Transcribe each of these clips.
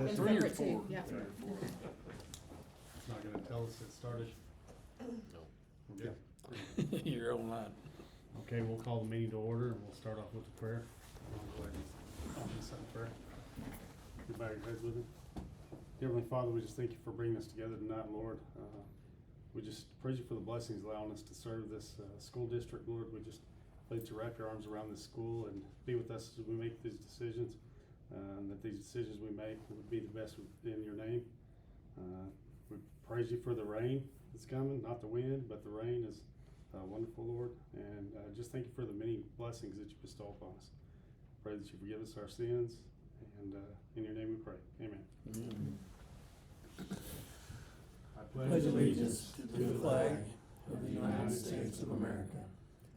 been It's Three or separate too, four. yeah. Three or four. It's not gonna tell us it started? No. Okay. You're online. Okay, we'll call the meeting to order and we'll start off with a prayer. I'll go ahead and open this up in prayer. You bow your heads with me. Dear Heavenly Father, we just thank you for bringing us together tonight, Lord. We just praise you for the blessings allowing us to serve this school district, Lord. We just pray that you wrap your arms around this school and be with us as we make these decisions, and that these decisions we make would be the best in your name. We praise you for the rain that's coming, not the wind, but the rain is wonderful, Lord. And just thank you for the many blessings that you bestow upon us. Pray that you forgive us our sins, and in your name we pray. Amen. I Pledge allegiance to the flag of the United States of America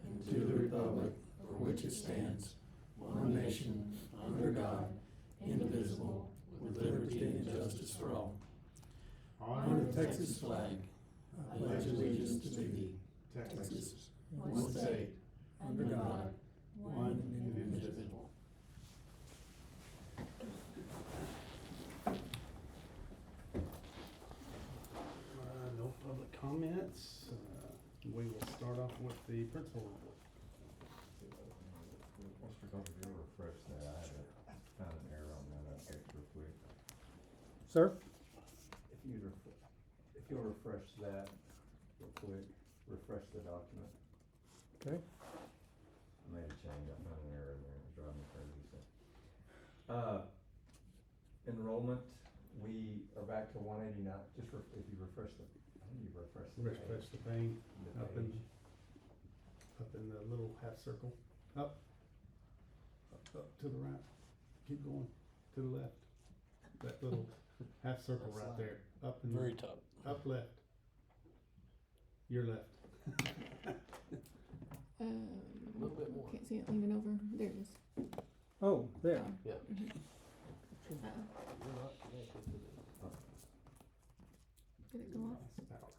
and to the republic for which it stands, one nation, under God, indivisible, with liberty and justice for all. Honor the Texas flag. I pledge allegiance to thee, Texas, one state, under God, one and indivisible. No public comments. We will start off with the principal report. Mr. Goff, if you'll refresh that, I found an error on that update real quick. Sir? If you'll refresh that real quick, refresh the document. Okay. I made a change, I found an error there, it was driving me crazy, so. Enrollment, we are back to 189, if you refresh the, I think you refresh the page. Refresh the pane The up page. in the little half circle. Up to the right. Keep going to the left. That little half circle right there. Up and Very top. up left. Your left. A little bit more. Can't see it leaning over, there it is. Oh, there. Yeah. Did it go off? Power.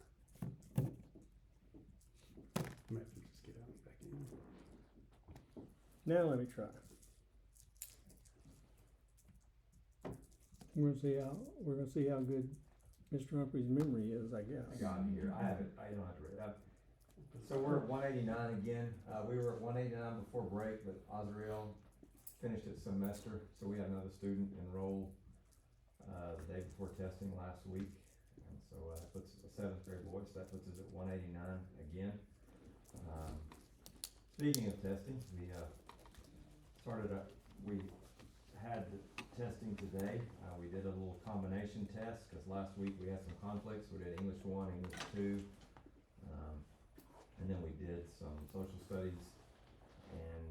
Maybe just get out and back in. Now let me try. We're gonna see how good Mr. Humphrey's memory is, I guess. I got it here, I have it, I don't have to read it. So we're at 189 again, we were at 189 before break, but Azrael finished its semester, so we had another student enroll the day before testing last week. And so that puts a 7th grade boy, so that puts us at 189 again. Speaking of testing, we had the testing today. We did a little combination test, cause last week we had some conflicts. We did English 1, English 2, and then we did some social studies and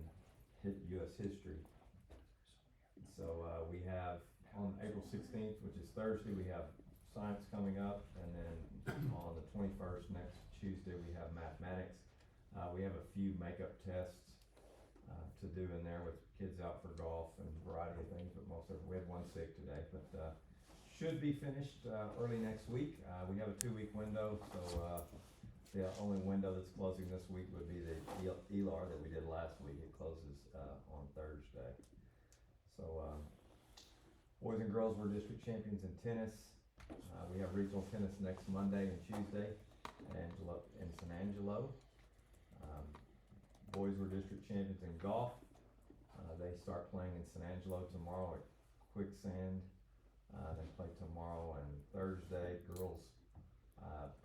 US history. So we have on April 16th, which is Thursday, we have science coming up, and then on the 21st, next Tuesday, we have mathematics. We have a few makeup tests to do in there with kids out for golf and a variety of things, but we had one sick today, but should be finished early next week. We have a 2-week window, so the only window that's closing this week would be the ELAR that we did last week. It closes on Thursday. So boys and girls were district champions in tennis. We have regional tennis next Monday and Tuesday in San Angelo. Boys were district champions in golf. They start playing in San Angelo tomorrow at Quicksand. They play tomorrow and Thursday. Girls,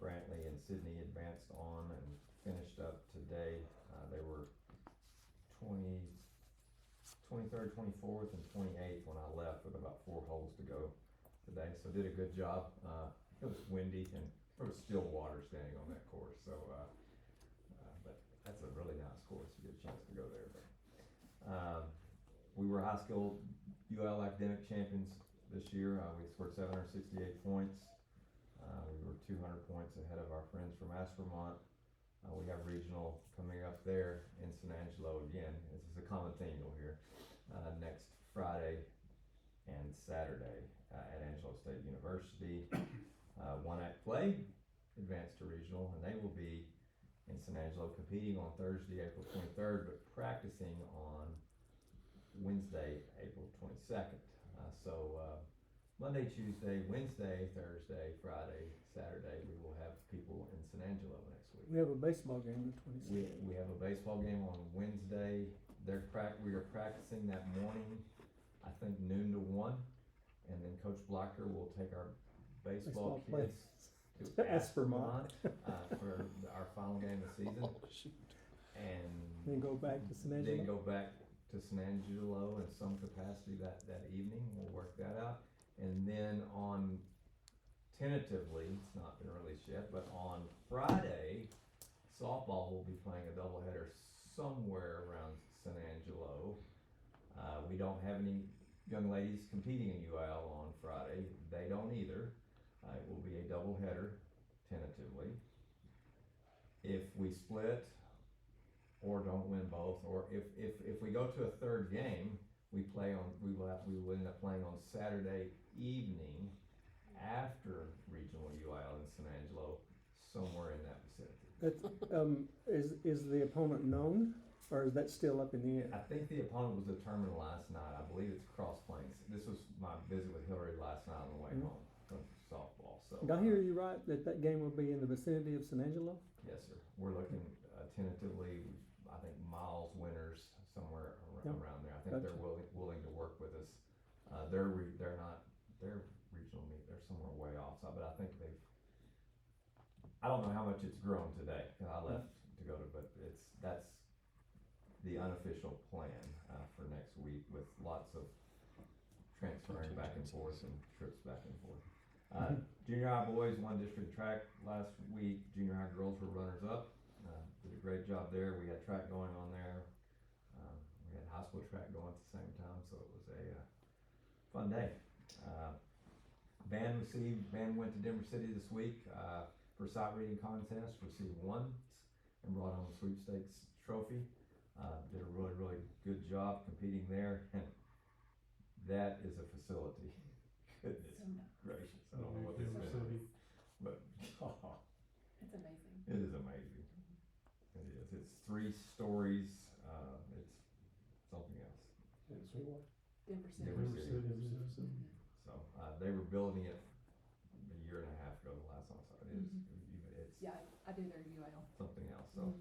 Brantley and Sydney advanced on and finished up today. They were 23rd, 24th, and 28th when I left with about 4 holes to go today. So did a good job. It was windy and there was still water standing on that course. So, but that's a really nice course. You get a chance to go there. But, we were high school UL academic champions this year. We scored 768 points. We were 200 points ahead of our friends from Aspermont. We have regional coming up there in San Angelo again. This is a common theme you'll hear. Next Friday and Saturday at Angelo State University. One act play advanced to regional, and they will be in San Angelo competing on Thursday, April 23rd, but practicing on Wednesday, April 22nd. So Monday, Tuesday, Wednesday, Thursday, Friday, Saturday, we will have people in San Angelo next week. We have a baseball game the We 26th. have a baseball game on Wednesday. We are practicing that morning, I think noon to 1. And then Coach Blocker will take our baseball Baseball kids to Aspermont. for our final game of the season. And Then go back to San then Angelo. go back to San Angelo in some capacity that evening. We'll work that out. And then tentatively, it's not been released yet, but on Friday, softball will be playing a doubleheader somewhere around San Angelo. We don't have any young ladies competing in UIL on Friday. They don't either. It will be a doubleheader tentatively. If we split or don't win both, or if we go to a third game, we will end up playing on Saturday evening after regional UIL in San Angelo, somewhere in that vicinity. That's, is the opponent known, or is that still up in the air? I think the opponent was determined last night. I believe it's Cross Plains. This was my visit with Hillary last night on the way home from softball, so. Did I hear you right, that game will be in the vicinity of San Angelo? Yes, sir. We're looking tentatively, I think Miles Winters, somewhere Yep. around there. I think they're Gotcha. willing to work with us. They're not, their regional meet, they're somewhere way off, but I think I don't know how much it's grown today, 'cause I left to go to, but that's the unofficial plan, for next week, with lots of transferring back and forth and trips back and forth. Junior high boys won district track last week. Junior high girls were runners up. Did a great job there. We had track going on there. We had high school track going at the same time, so it was a fun day. Band went to Denver City this week for sight reading contest, received one, and brought home a sweepstakes trophy. Did a really good job competing there, and that is a facility. Goodness gracious, I don't know what this is, but It's amazing. it is amazing. It is. It's 3 stories. It's something else. Denver City. Denver City. So they were building it a year and a half ago. The last time I saw it, it's Yeah, I do their UIL. something else. So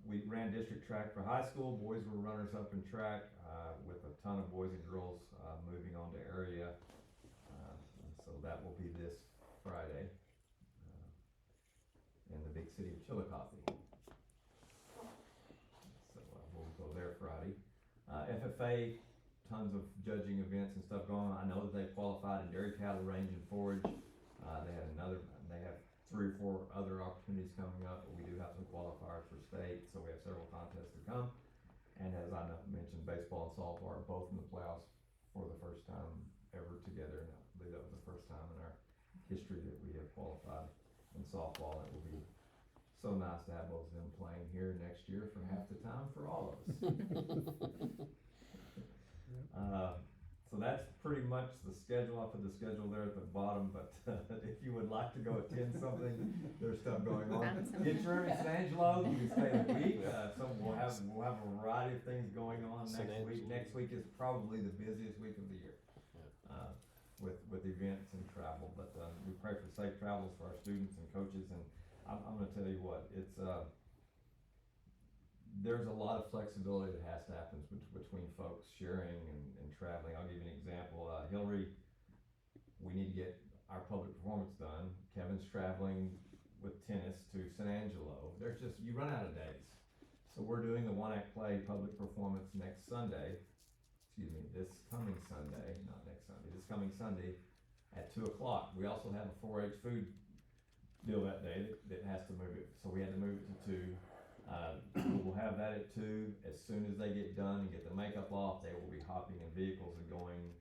we ran district track for high school. Boys were runners up in track, with a ton of boys and girls moving on to area. And so that will be this Friday in the big city of Chillicothe. So we'll go there Friday. FFA, tons of judging events and stuff going on. I know that they qualified in dairy cattle range and forage. They have 3 or 4 other opportunities coming up, but we do have some qualifiers for state, so we have several contests to come. And as I mentioned, baseball and softball are both in the playoffs for the first time ever together, and I believe that was the first time in our history that we have qualified in softball. It will be so nice to have both of them playing here next year for half the time for all of us. So that's pretty much the schedule. I'll put the schedule there at the bottom, but if you would like to go attend something, there's stuff going on. Found something. Get your room in San Angelo, you can stay a week, so we'll have a variety of things going on San next week. Angelo. Next week is probably the busiest week of the year, with events and travel, but we pray for safe travels for our students and coaches, and I'm gonna tell you what, it's there's a lot of flexibility that has to happen between folks sharing and traveling. I'll give you an example. Hillary, we need to get our public performance done. Kevin's traveling with tennis to San Angelo. You run out of days. So we're doing the one act play public performance this coming Sunday at 2:00. We also have a 4-H food deal that day that has to move it. So we had to move it to 2. We'll have that at 2. As soon as they get done and get the makeup off, they will be hopping in vehicles and going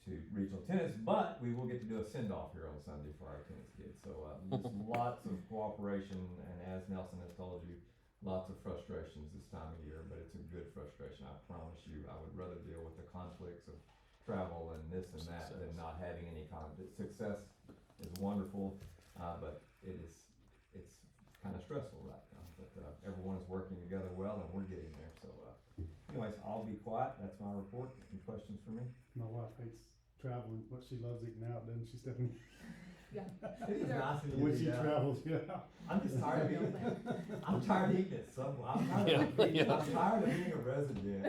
to regional tennis, but we will get to do a send-off here on Sunday for our tennis kids. So just lots of cooperation, and as Nelson has told you, lots of frustrations this time of year, but it's a good frustration. I promise you, I would rather deal with the conflicts of travel and this and that than not having any conflict. Success is wonderful, but it's kind of stressful right now. But everyone is working together well, and we're getting there. So anyways, I'll be quiet. That's my report. Any questions for me? My wife hates traveling, but she loves eating out, doesn't she, Stephanie? Yeah. It is nice when you When do she that. travels, yeah. I'm just tired of eating. I'm tired of eating it somewhere. I'm tired of Yeah. I'm tired of being a resident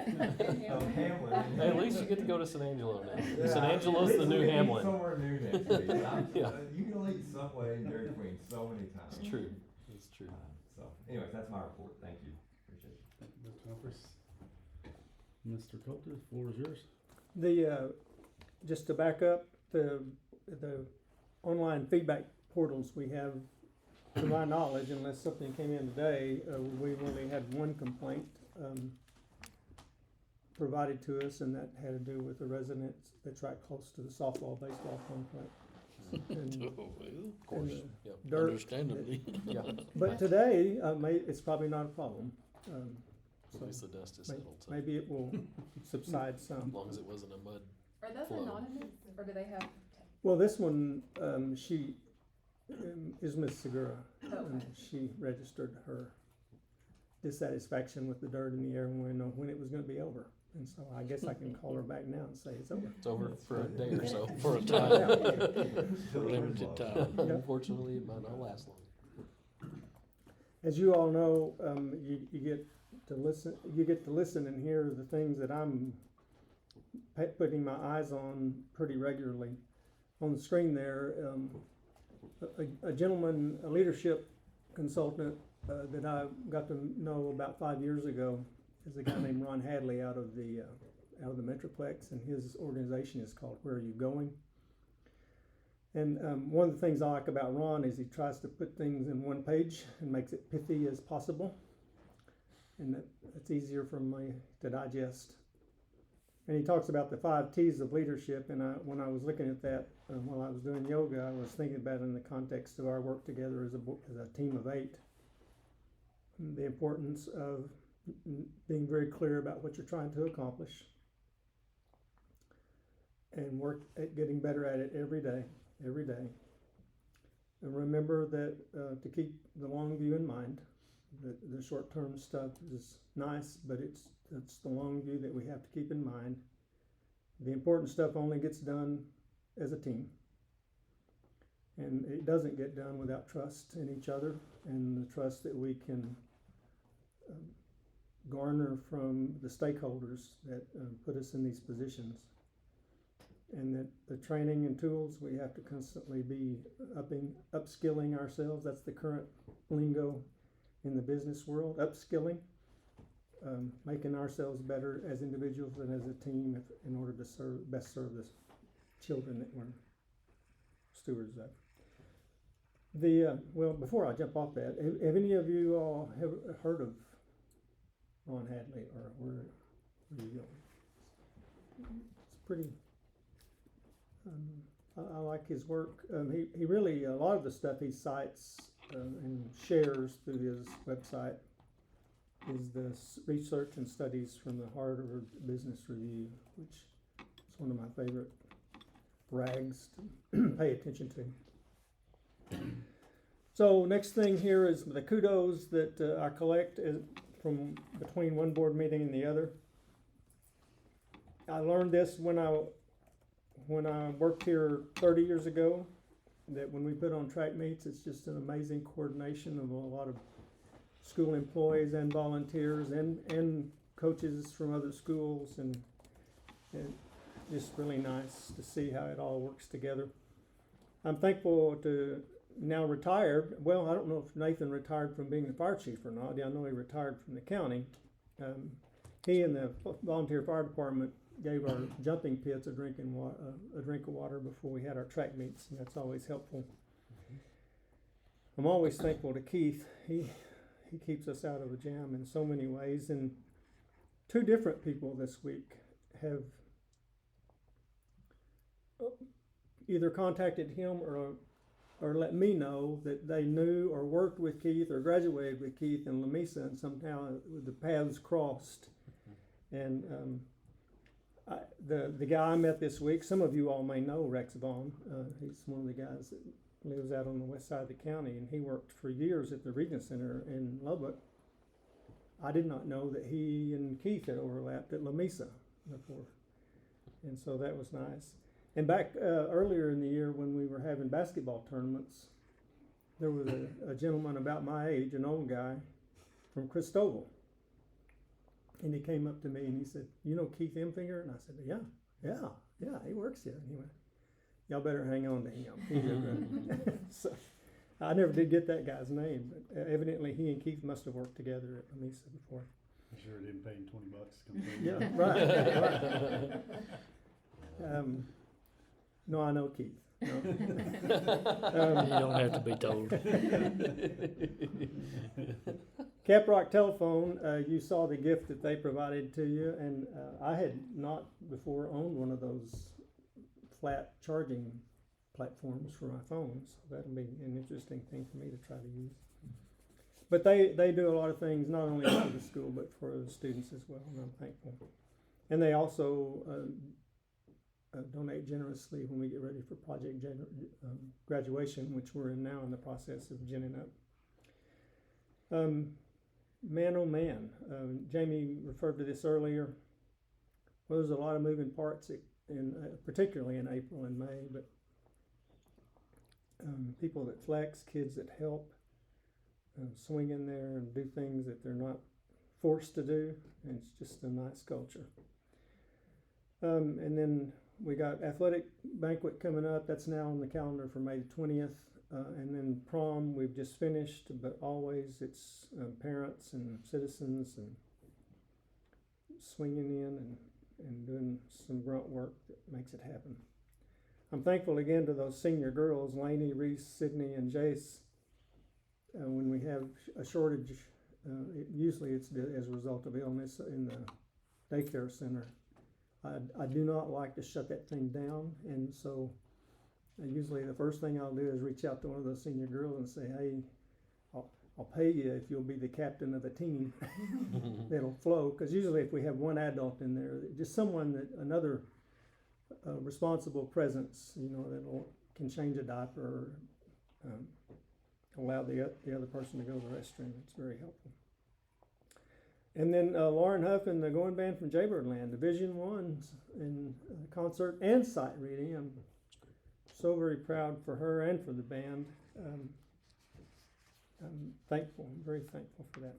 of Hamlin. Hey, at least you get to go to San Angelo now. Yeah, San at Angelo's least the we new can eat Hamlin. Somewhere new next week. Yeah. You can only eat Subway and Dairy Queen so many times. It's true. It's true. So, anyways, that's my report. Thank you. Appreciate it. Thank you, Mr. Humphries. Mr. Coulter, the floor is yours. The, just to back up, the online feedback portals we have, to my knowledge, unless something came in today, we've only had one complaint, provided to us, and that had to do with a resident that's right close to the softball, baseball complex. And- Of course. and, Yep. dirt Understandably. Yeah. But today, it's probably not a problem. At least the dust is may- settled. So maybe it will subside some. as long as it wasn't a mud. Are those Flow. anonymous, or do they have, Well, this one, she is Miss Segura. oh, And okay. she registered her dissatisfaction with the dirt in the air and wanted to know when it was gonna be over. And so I guess I can call her back now and say it's over. It's over for a day or so, for a Yeah. time. For a limited time. Yeah. Unfortunately, it might not last long. As you all know, you get to listen and hear the things that I'm putting my eyes on pretty regularly. On the screen there, a gentleman, a leadership consultant that I got to know about 5 years ago is a guy named Ron Hadley out of the Metroplex, and his organization is called Where Are You Going? And one of the things I like about Ron is he tries to put things in one page and makes it pithy as possible, and it's easier for me to digest. And he talks about the 5 T's of leadership, and when I was looking at that while I was doing yoga, I was thinking about it in the context of our work together as a team of 8. And the importance of being very clear about what you're trying to accomplish, and work at getting better at it every day. And remember that to keep the long view in mind. The short-term stuff is nice, but it's the long view that we have to keep in mind. The important stuff only gets done as a team, and it doesn't get done without trust in each other and the trust that we can garner from the stakeholders that put us in these positions. And that the training and tools, we have to constantly be upskilling ourselves. That's the current lingo in the business world, upskilling, making ourselves better as individuals and as a team in order to best serve the children that we're stewards of. Well, before I jump off that, have any of you all have heard of Ron Hadley, or where are you going? It's pretty, I like his work. He really, a lot of the stuff he cites and shares through his website is the research and studies from the Harvard Business Review, which is one of my favorite rags to pay attention to. So next thing here is the kudos that I collect from between one board meeting and the other. I learned this when I worked here 30 years ago, that when we put on track meets, it's just an amazing coordination of a lot of school employees and volunteers and coaches from other schools, and just really nice to see how it all works together. I'm thankful to now retired. Well, I don't know if Nathan retired from being the fire chief or not. I know he retired from the county. He and the volunteer fire department gave our jumping pits a drink of water before we had our track meets, and that's always helpful. I'm always thankful to Keith. He keeps us out of a jam in so many ways, and 2 different people this week have either contacted him or let me know that they knew or worked with Keith or graduated with Keith in Lamesa, and somehow the paths crossed. And the guy I met this week, some of you all may know Rex Vaughn. He's one of the guys that lives out on the west side of the county, and he worked for years at the Region Center in Lubbock. I did not know that he and Keith had overlapped at Lamesa before, and so that was nice. And back earlier in the year when we were having basketball tournaments, there was a gentleman about my age, an old guy from Christoval. And he came up to me and he said, "You know Keith Emfinger?" And I said, yeah, he works here. And he went, "Y'all better hang on to him." So I never did get that guy's name, but evidently he and Keith must have worked together at Lamesa before. I'm sure it didn't pay him $20 to come through. Yeah, right. No, I know Keith. No. You don't have to be told. Caprock Telephone, you saw the gift that they provided to you, and I had not before owned one of those flat charging platforms for my phone, so that'll be an interesting thing for me to try to use. But they do a lot of things, not only for the school, but for the students as well, and I'm thankful. And they also donate generously when we get ready for project graduation, which we're in now in the process of ginning up. Man, oh man, Jamie referred to this earlier. Well, there's a lot of moving parts, particularly in April and May, but people that flex, kids that help, swing in there and do things that they're not forced to do, and it's just a nice culture. And then we got athletic banquet coming up. That's now on the calendar for May the 20th. And then prom we've just finished, but always it's parents and citizens and swinging in and doing some grunt work that makes it happen. I'm thankful again to those senior girls, Lainey, Reese, Sydney, and Jace. When we have a shortage, usually it's as a result of illness in the daycare center. I do not like to shut that thing down, and so usually the first thing I'll do is reach out to one of those senior girls and say, "Hey, I'll pay you if you'll be the captain of the team." That'll flow, because usually if we have one adult in there, just someone another responsible presence, that can change a diaper, or allow the other person to go to the restroom. It's very helpful. And then Lauren Huff and the Going Band from Jaybirdland, Division Ones in concert and sight reading. I'm so very proud for her and for the band. I'm thankful. I'm very thankful for that.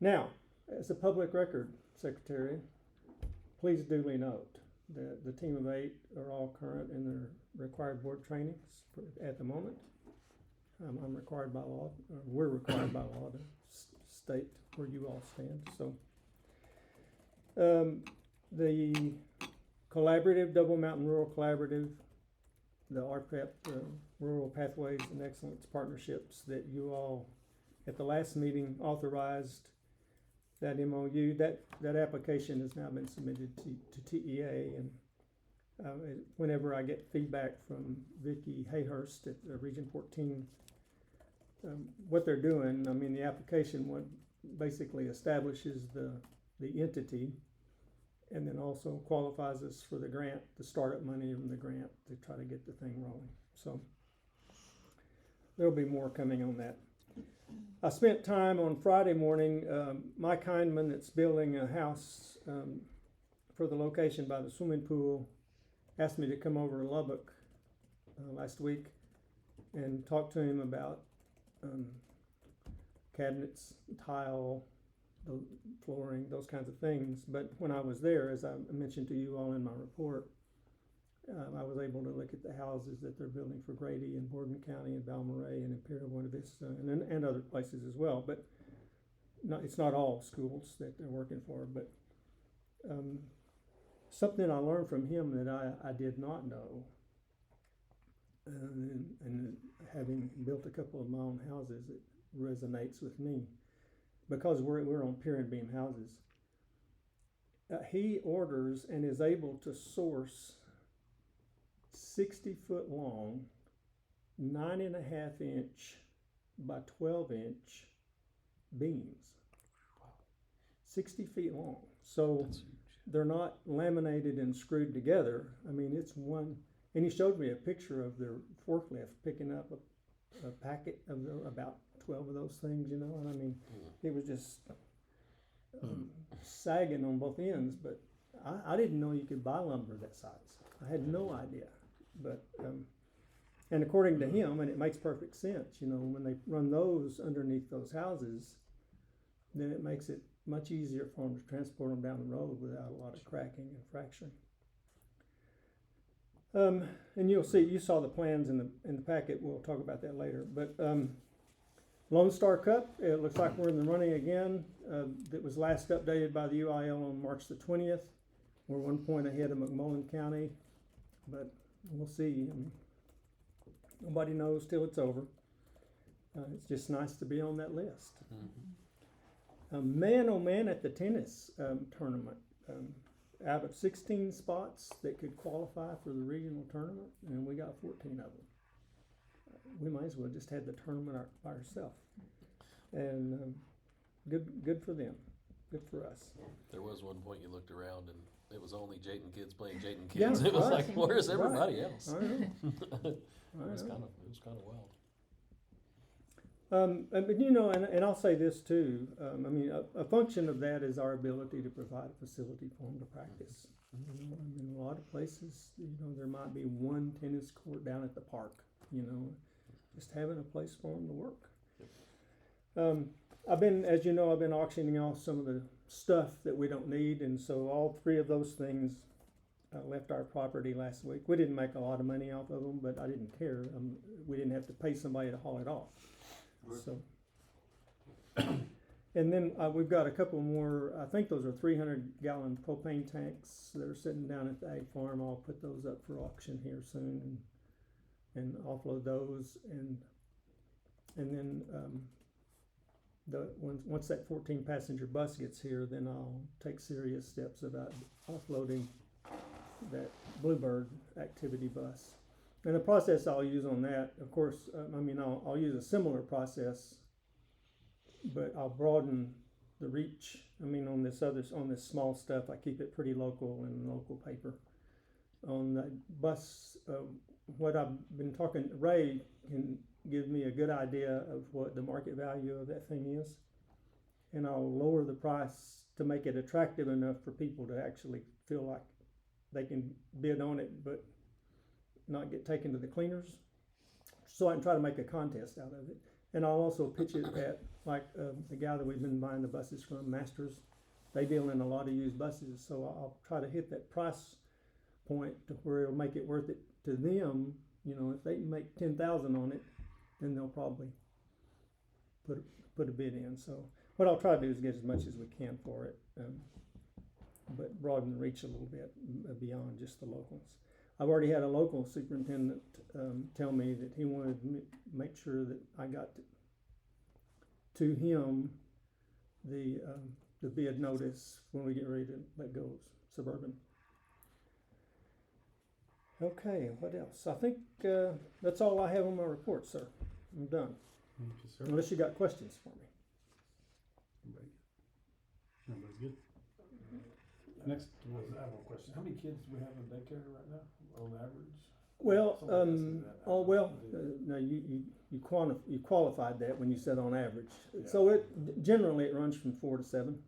Now, as a public record secretary, please duly note that the team of 8 are all current in their required board trainings at the moment. I'm required by law, or we're required by law to state where you all stand. So, the collaborative, Double Mountain Rural Collaborative, the RPEP, Rural Pathways and Excellence Partnerships that you all at the last meeting authorized, that MOU, that application has now been submitted to TEA, and whenever I get feedback from Vicki Hayhurst at Region 14, what they're doing, the application basically establishes the entity, and then also qualifies us for the grant, the startup money from the grant to try to get the thing rolling. So there'll be more coming on that. I spent time on Friday morning, Mike Hindman, that's building a house for the location by the swimming pool, asked me to come over to Lubbock last week and talk to him about cabinets, tile, the flooring, those kinds of things. But when I was there, as I mentioned to you all in my report, I was able to look at the houses that they're building for Grady in Borden County and Balmorhea and Imperial Buena Vista and other places as well. But it's not all schools that they're working for. But something I learned from him that I did not know, and having built a couple of my own houses, it resonates with me because we're on pier and beam houses. He orders and is able to source 60-foot long, 9.5 inch by 12 inch beams. 60 feet long. So they're not laminated and screwed together. It's one. And he showed me a picture of their forklift picking up a packet of about 12 of those things, and it was just sagging on both ends. But I didn't know you could buy lumber that size. I had no idea. But, and according to him, and it makes perfect sense, you know, when they run those underneath those houses, then it makes it much easier for them to transport them down the road without a lot of cracking and fracturing. And you'll see, you saw the plans in the packet. We'll talk about that later. But Lone Star Cup, it looks like we're in the running again. That was last updated by the UIL on March the 20th. We're 1 point ahead of McMullen County, but we'll see. I mean, nobody knows till it's over. It's just nice to be on that list. Man, oh man, at the tennis tournament. Out of 16 spots that could qualify for the regional tournament, and we got 14 of them. We might as well just had the tournament by ourselves. And good for them. Good for us. There was one point you looked around and it was only Jayton kids playing Jayton Yeah, kids. It was right. like, where's Right. everybody else? I know. It I was know. kind of wild. But you know, and I'll say this too. I mean, a function of that is our ability to provide a facility for them to practice. You know, I mean, a lot of places, you know, there might be one tennis court down at the park. You know, just having a place for them to work. I've been, as you know, I've been auctioning off some of the stuff that we don't need, and so all three of those things left our property last week. We didn't make a lot of money off of them, but I didn't care. We didn't have to pay somebody to haul it off. So, and then we've got a couple more. I think those are 300-gallon propane tanks that are sitting down at the ag farm. I'll put those up for auction here soon and offload those. And then once that 14-passenger bus gets here, then I'll take serious steps about offloading that Bluebird activity bus. And the process I'll use on that, of course, I mean, I'll use a similar process, but I'll broaden the reach. I mean, on this small stuff, I keep it pretty local in local paper. On the bus, what I've been talking, Ray can give me a good idea of what the market value of that thing is, and I'll lower the price to make it attractive enough for people to actually feel like they can bid on it, but not get taken to the cleaners, so I can try to make a contest out of it. And I'll also pitch it at, like, the guy that we've been buying the buses from, Masters. They deal in a lot of used buses, so I'll try to hit that price point to where it'll make it worth it to them. You know, if they can make 10,000 on it, then they'll probably put a bid in. So what I'll try to do is get as much as we can for it, but broaden the reach a little bit beyond just the locals. I've already had a local superintendent tell me that he wanted to make sure that I got to him the bid notice when we get ready to let go of Suburban. Okay, what else? I think that's all I have on my report, sir. I'm done. Thank you, sir. Unless you got questions for me. Everybody's good. Next, I have one question. How many kids do we have in daycare right now, on average? Well, Somebody asked me that. no, you qualified that when you said on average. Yeah. So generally it runs from 4 to 7.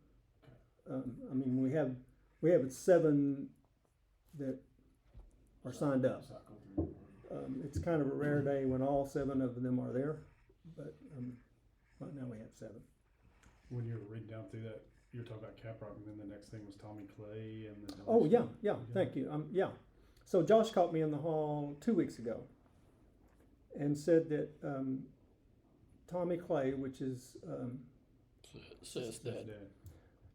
I mean, we have 7 that are signed up. It's kind of a rare day when all 7 of them are there, but right now we have 7. when you were reading down through that, you were talking about Caprock, and then the next thing was Tommy Clay, and then. Oh, yeah, thank you. Yeah. So Josh caught me in the hall 2 weeks ago and said that Tommy Clay, which is, Says that.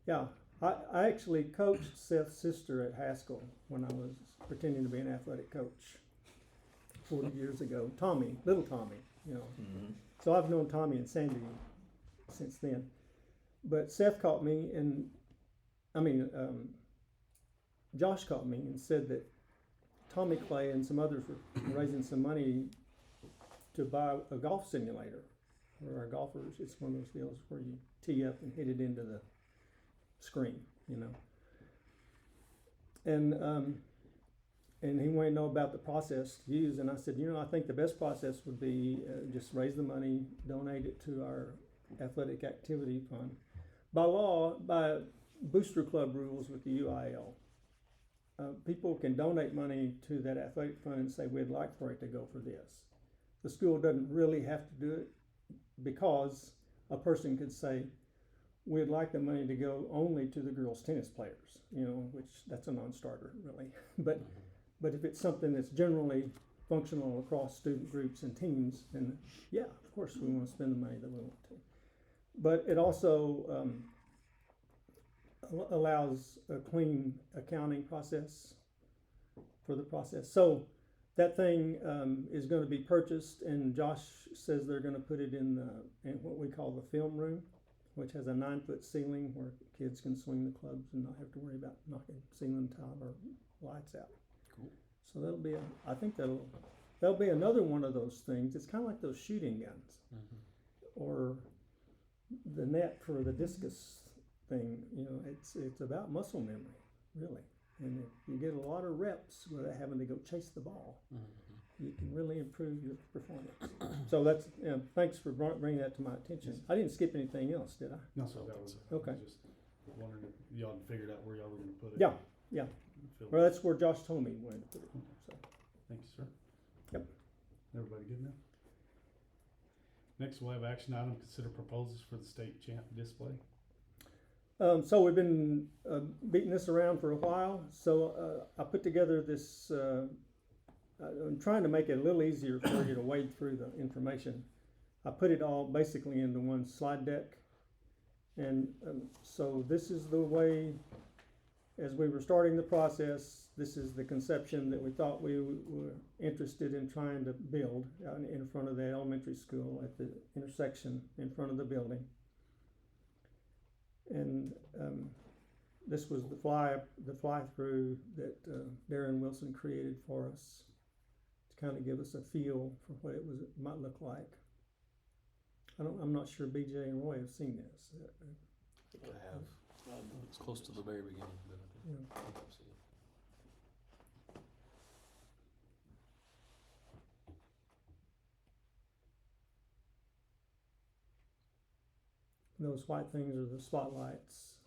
yeah, I actually coached Seth's sister at Haskell when I was pretending to be an athletic coach 40 years ago. Tommy, little Tommy, you know. Mm-hmm. So I've known Tommy and Sandy since then. But Seth caught me Josh caught me and said that Tommy Clay and some others were raising some money to buy a golf simulator for our golfers. It's one of those deals where you tee up and hit it into the screen, you know. And he wanted to know about the process to use, and I said, I think the best process would be just raise the money, donate it to our athletic activity fund. By law, by booster club rules with the UIL, people can donate money to that athletic fund and say, we'd like for it to go for this. The school doesn't really have to do it, because a person could say, we'd like the money to go only to the girls' tennis players, you know, which that's a non-starter really. But if it's something that's generally functional across student groups and teams, then yeah, of course we want to spend the money that we want to. But it also allows a clean accounting process for the process. So that thing is going to be purchased, and Josh says they're going to put it in what we call the film room, which has a 9-foot ceiling where kids can swing the clubs and not have to worry about knocking ceiling tile or lights out. Cool. So I think that'll be another one of those things. It's kind of like those shooting guns, or the net for the discus thing. You know, it's about muscle memory, really. And if you get a lot of reps without having to go chase the ball, you can really improve your performance. So that's, thanks for bringing that to my attention. I didn't skip anything else, did I? No, so that was, Okay. just wondering if y'all had figured out where y'all were gonna put it. Yeah. Phil. Well, that's where Josh told me when to put it. So. Thank you, sir. Yep. Everybody good now? Next, we'll have action item, consider proposals for the state champ display. So we've been beating this around for a while. So I put together this, I'm trying to make it a little easier for you to wade through the information. I put it all basically into one slide deck. And so this is the way, as we were starting the process, this is the conception that we thought we were interested in trying to build out in front of the elementary school at the intersection in front of the building. And this was the fly-through that Darren Wilson created for us to kind of give us a feel for what it might look like. I'm not sure BJ and Roy have seen this. I think I have. It's close to the very beginning, but I think I've seen it. Those white things are the spotlights.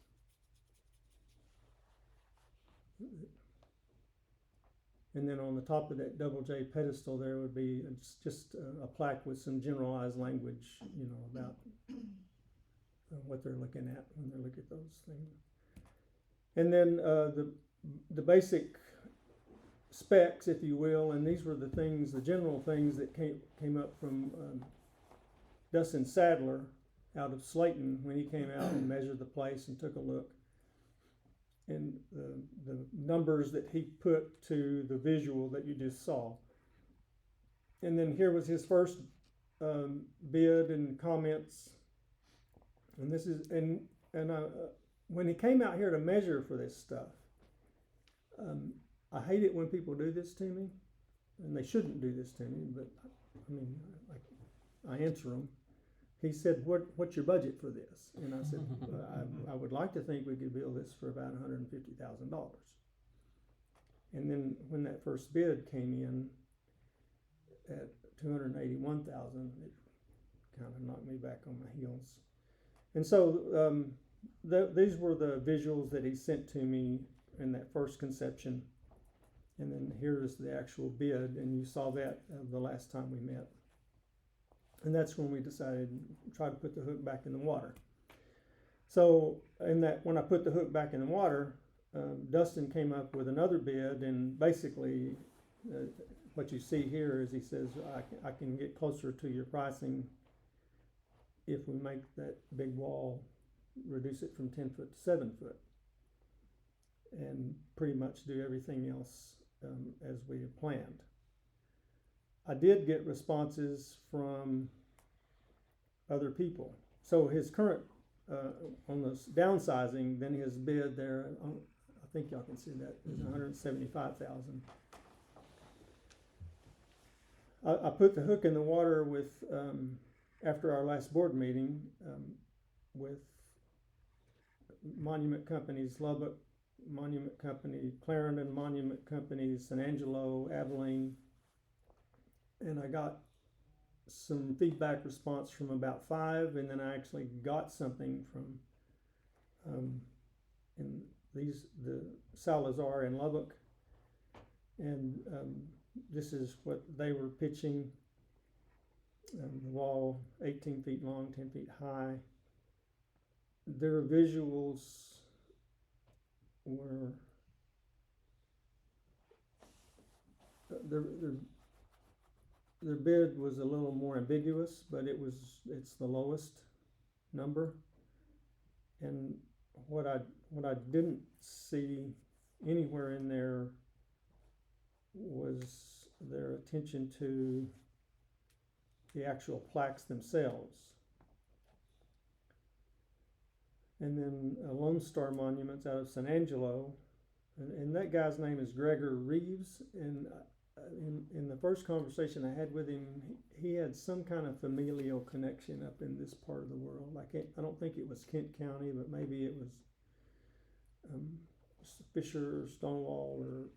And then on the top of that double J pedestal, there would be just a plaque with some generalized language, you know, about what they're looking at when they look at those things. And then the basic specs, if you will, and these were the things, the general things that came up from Dustin Sadler out of Slayton when he came out and measured the place and took a look. And the numbers that he put to the visual that you just saw. And then here was his first bid and comments. And this is, when he came out here to measure for this stuff, I hate it when people do this to me, and they shouldn't do this to me, but I mean, I answer them. He said, what's your budget for this? And I said, I would like to think we could build this for about $150,000. And then when that first bid came in at $281,000, it kind of knocked me back on my heels. And so these were the visuals that he sent to me in that first conception. And then here's the actual bid, and you saw that the last time we met. And that's when we decided to try to put the hook back in the water. So when I put the hook back in the water, Dustin came up with another bid, and basically what you see here is he says, I can get closer to your pricing if we make that big wall, reduce it from 10 foot to 7 foot, and pretty much do everything else as we had planned. I did get responses from other people. So his current, on the downsizing, then his bid there, I think y'all can see that, is $175,000. I put the hook in the water with, after our last board meeting, with Monument Companies, Lubbock Monument Company, Clarendon Monument Company, San Angelo, Abilene, and I got some feedback response from about 5, and then I actually got something from the Salazar in Lubbock, And this is what they were pitching. The wall 18 feet long, 10 feet high. Their visuals were their bid was a little more ambiguous, but it's the lowest number. And what I didn't see anywhere in there was their attention to the actual plaques themselves. And then Lone Star Monuments out of San Angelo, and that guy's name is Gregor Reeves. And in the first conversation I had with him, he had some kind of familial connection up in this part of the world. I don't think it was Kent County, but maybe it was Fisher or Stonewall or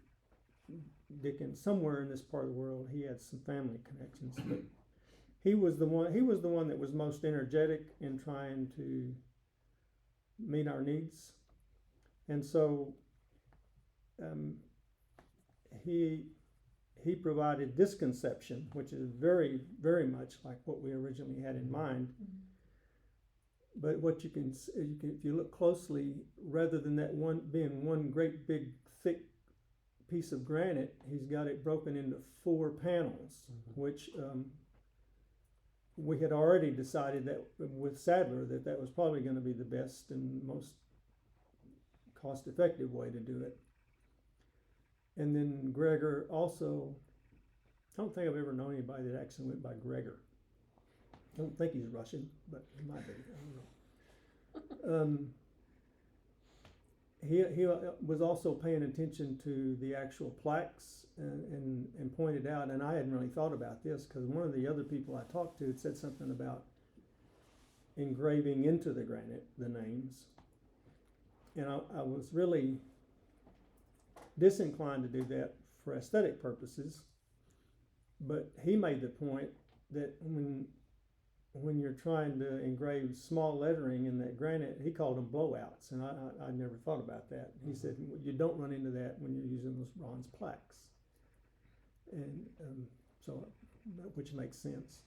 Dickens, somewhere in this part of the world. He had some family connections, but he was the one that was most energetic in trying to meet our needs. And so he provided this conception, which is very, very much like what we originally had in mind. But what you can if you look closely, rather than that one being one great big thick piece of granite, he's got it broken into 4 panels, which we had already decided that with Sadler that was probably going to be the best and most cost-effective way to do it. And then Gregor also, I don't think I've ever known anybody that actually went by Gregor. I don't think he's Russian, but he might be. I don't know. He was also paying attention to the actual plaques and pointed out, and I hadn't really thought about this because one of the other people I talked to had said something about engraving into the granite the names. And I was really disinclined to do that for aesthetic purposes, but he made the point that when you're trying to engrave small lettering in that granite, he called them blowouts, and I never thought about that. He said you don't run into that when you're using those bronze plaques, and so which makes sense.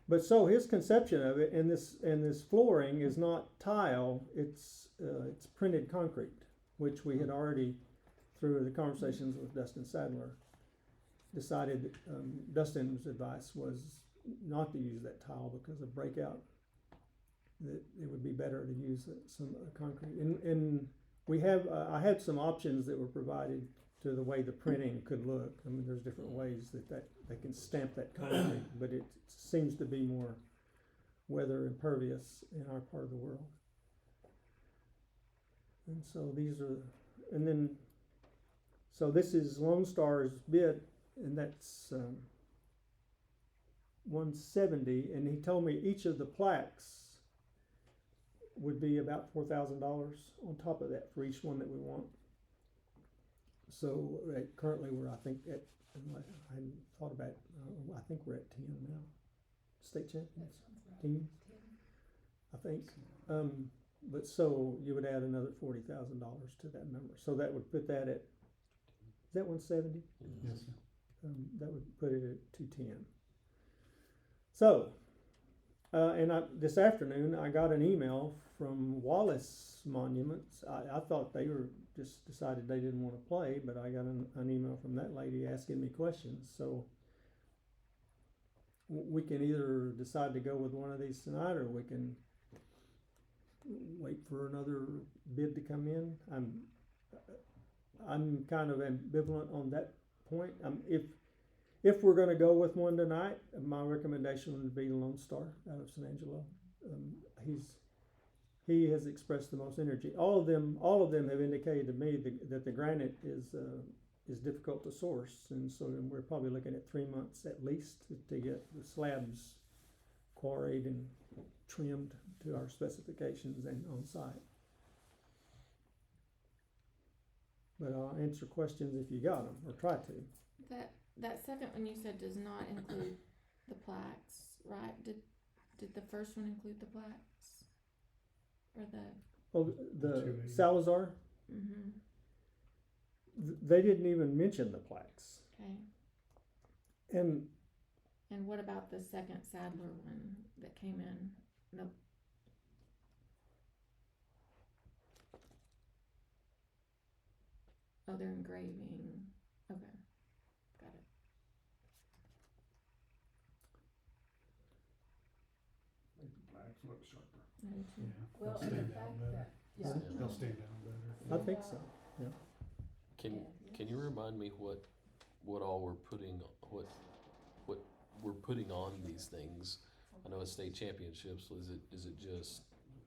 But so his conception of it, and this flooring is not tile; it's printed concrete, which we had already, through the conversations with Dustin Sadler, decided that Dustin's advice was not to use that tile because of breakout, that it would be better to use some concrete. And we have, I had some options that were provided to the way the printing could look. I mean, there's different ways that they can stamp that concrete, but it seems to be more weather impervious in our part of the world. And so these are, and then, so this is Lone Star's bid, and that's $170, and he told me each of the plaques would be about $4,000 on top of that for each one that we want. So currently we're, I think, at, I hadn't thought about it, I think we're at 10 now. State champions, 10, I think. But so you would add another $40,000 to that number. So that would put that at, is that 170? Yes, sir. That would put it at 210. So, and this afternoon I got an email from Wallace Monuments. I thought they were just decided they didn't want to play, but I got an email from that lady asking me questions. So we can either decide to go with one of these tonight, or we can wait for another bid to come in. I'm kind of ambivalent on that point. If we're going to go with one tonight, my recommendation would be Lone Star out of San Angelo. He has expressed the most energy. All of them have indicated to me that the granite is difficult to source, and so we're probably looking at 3 months at least to get the slabs quarried and trimmed to our specifications and on site. But I'll answer questions if you got them, or try to. That second one you said does not include the plaques, right? Did the first one include the plaques? Or the Oh, the Salazar? mm-hmm. They didn't even mention the plaques. Okay, And and what about the second Sadler one that came in? The Oh, they're engraving, okay, got it. Make the flags look sharper. Maybe two. Well, They'll and the stand out fact better. that, yeah. They'll stand down better. I think so. Can you remind me what all we're putting, what we're putting on these things? I know it's state championships, so is it just,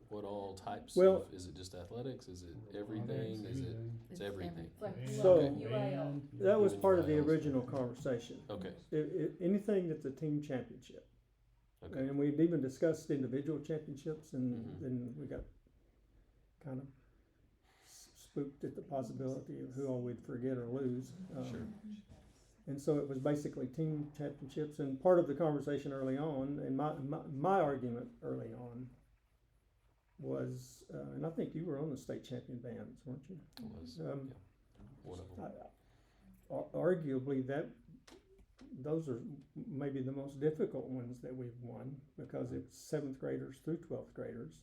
what all types Well- of, is it just athletics, is it everything, is it, it's everything? It's like So- UAL. That was Even part of the UILs. original conversation. Okay, Anything that's a team championship. okay, And we'd even discussed individual championships, and Mhm. then we got kind of spooked at the possibility of who all we'd forget or lose. Sure. And so it was basically team championships, and part of the conversation early on, and my argument early on was, and I think you were on the state champion bands, weren't you? it was, one of them. Arguably those are maybe the most difficult ones that we've won, because it's 7th graders through 12th graders.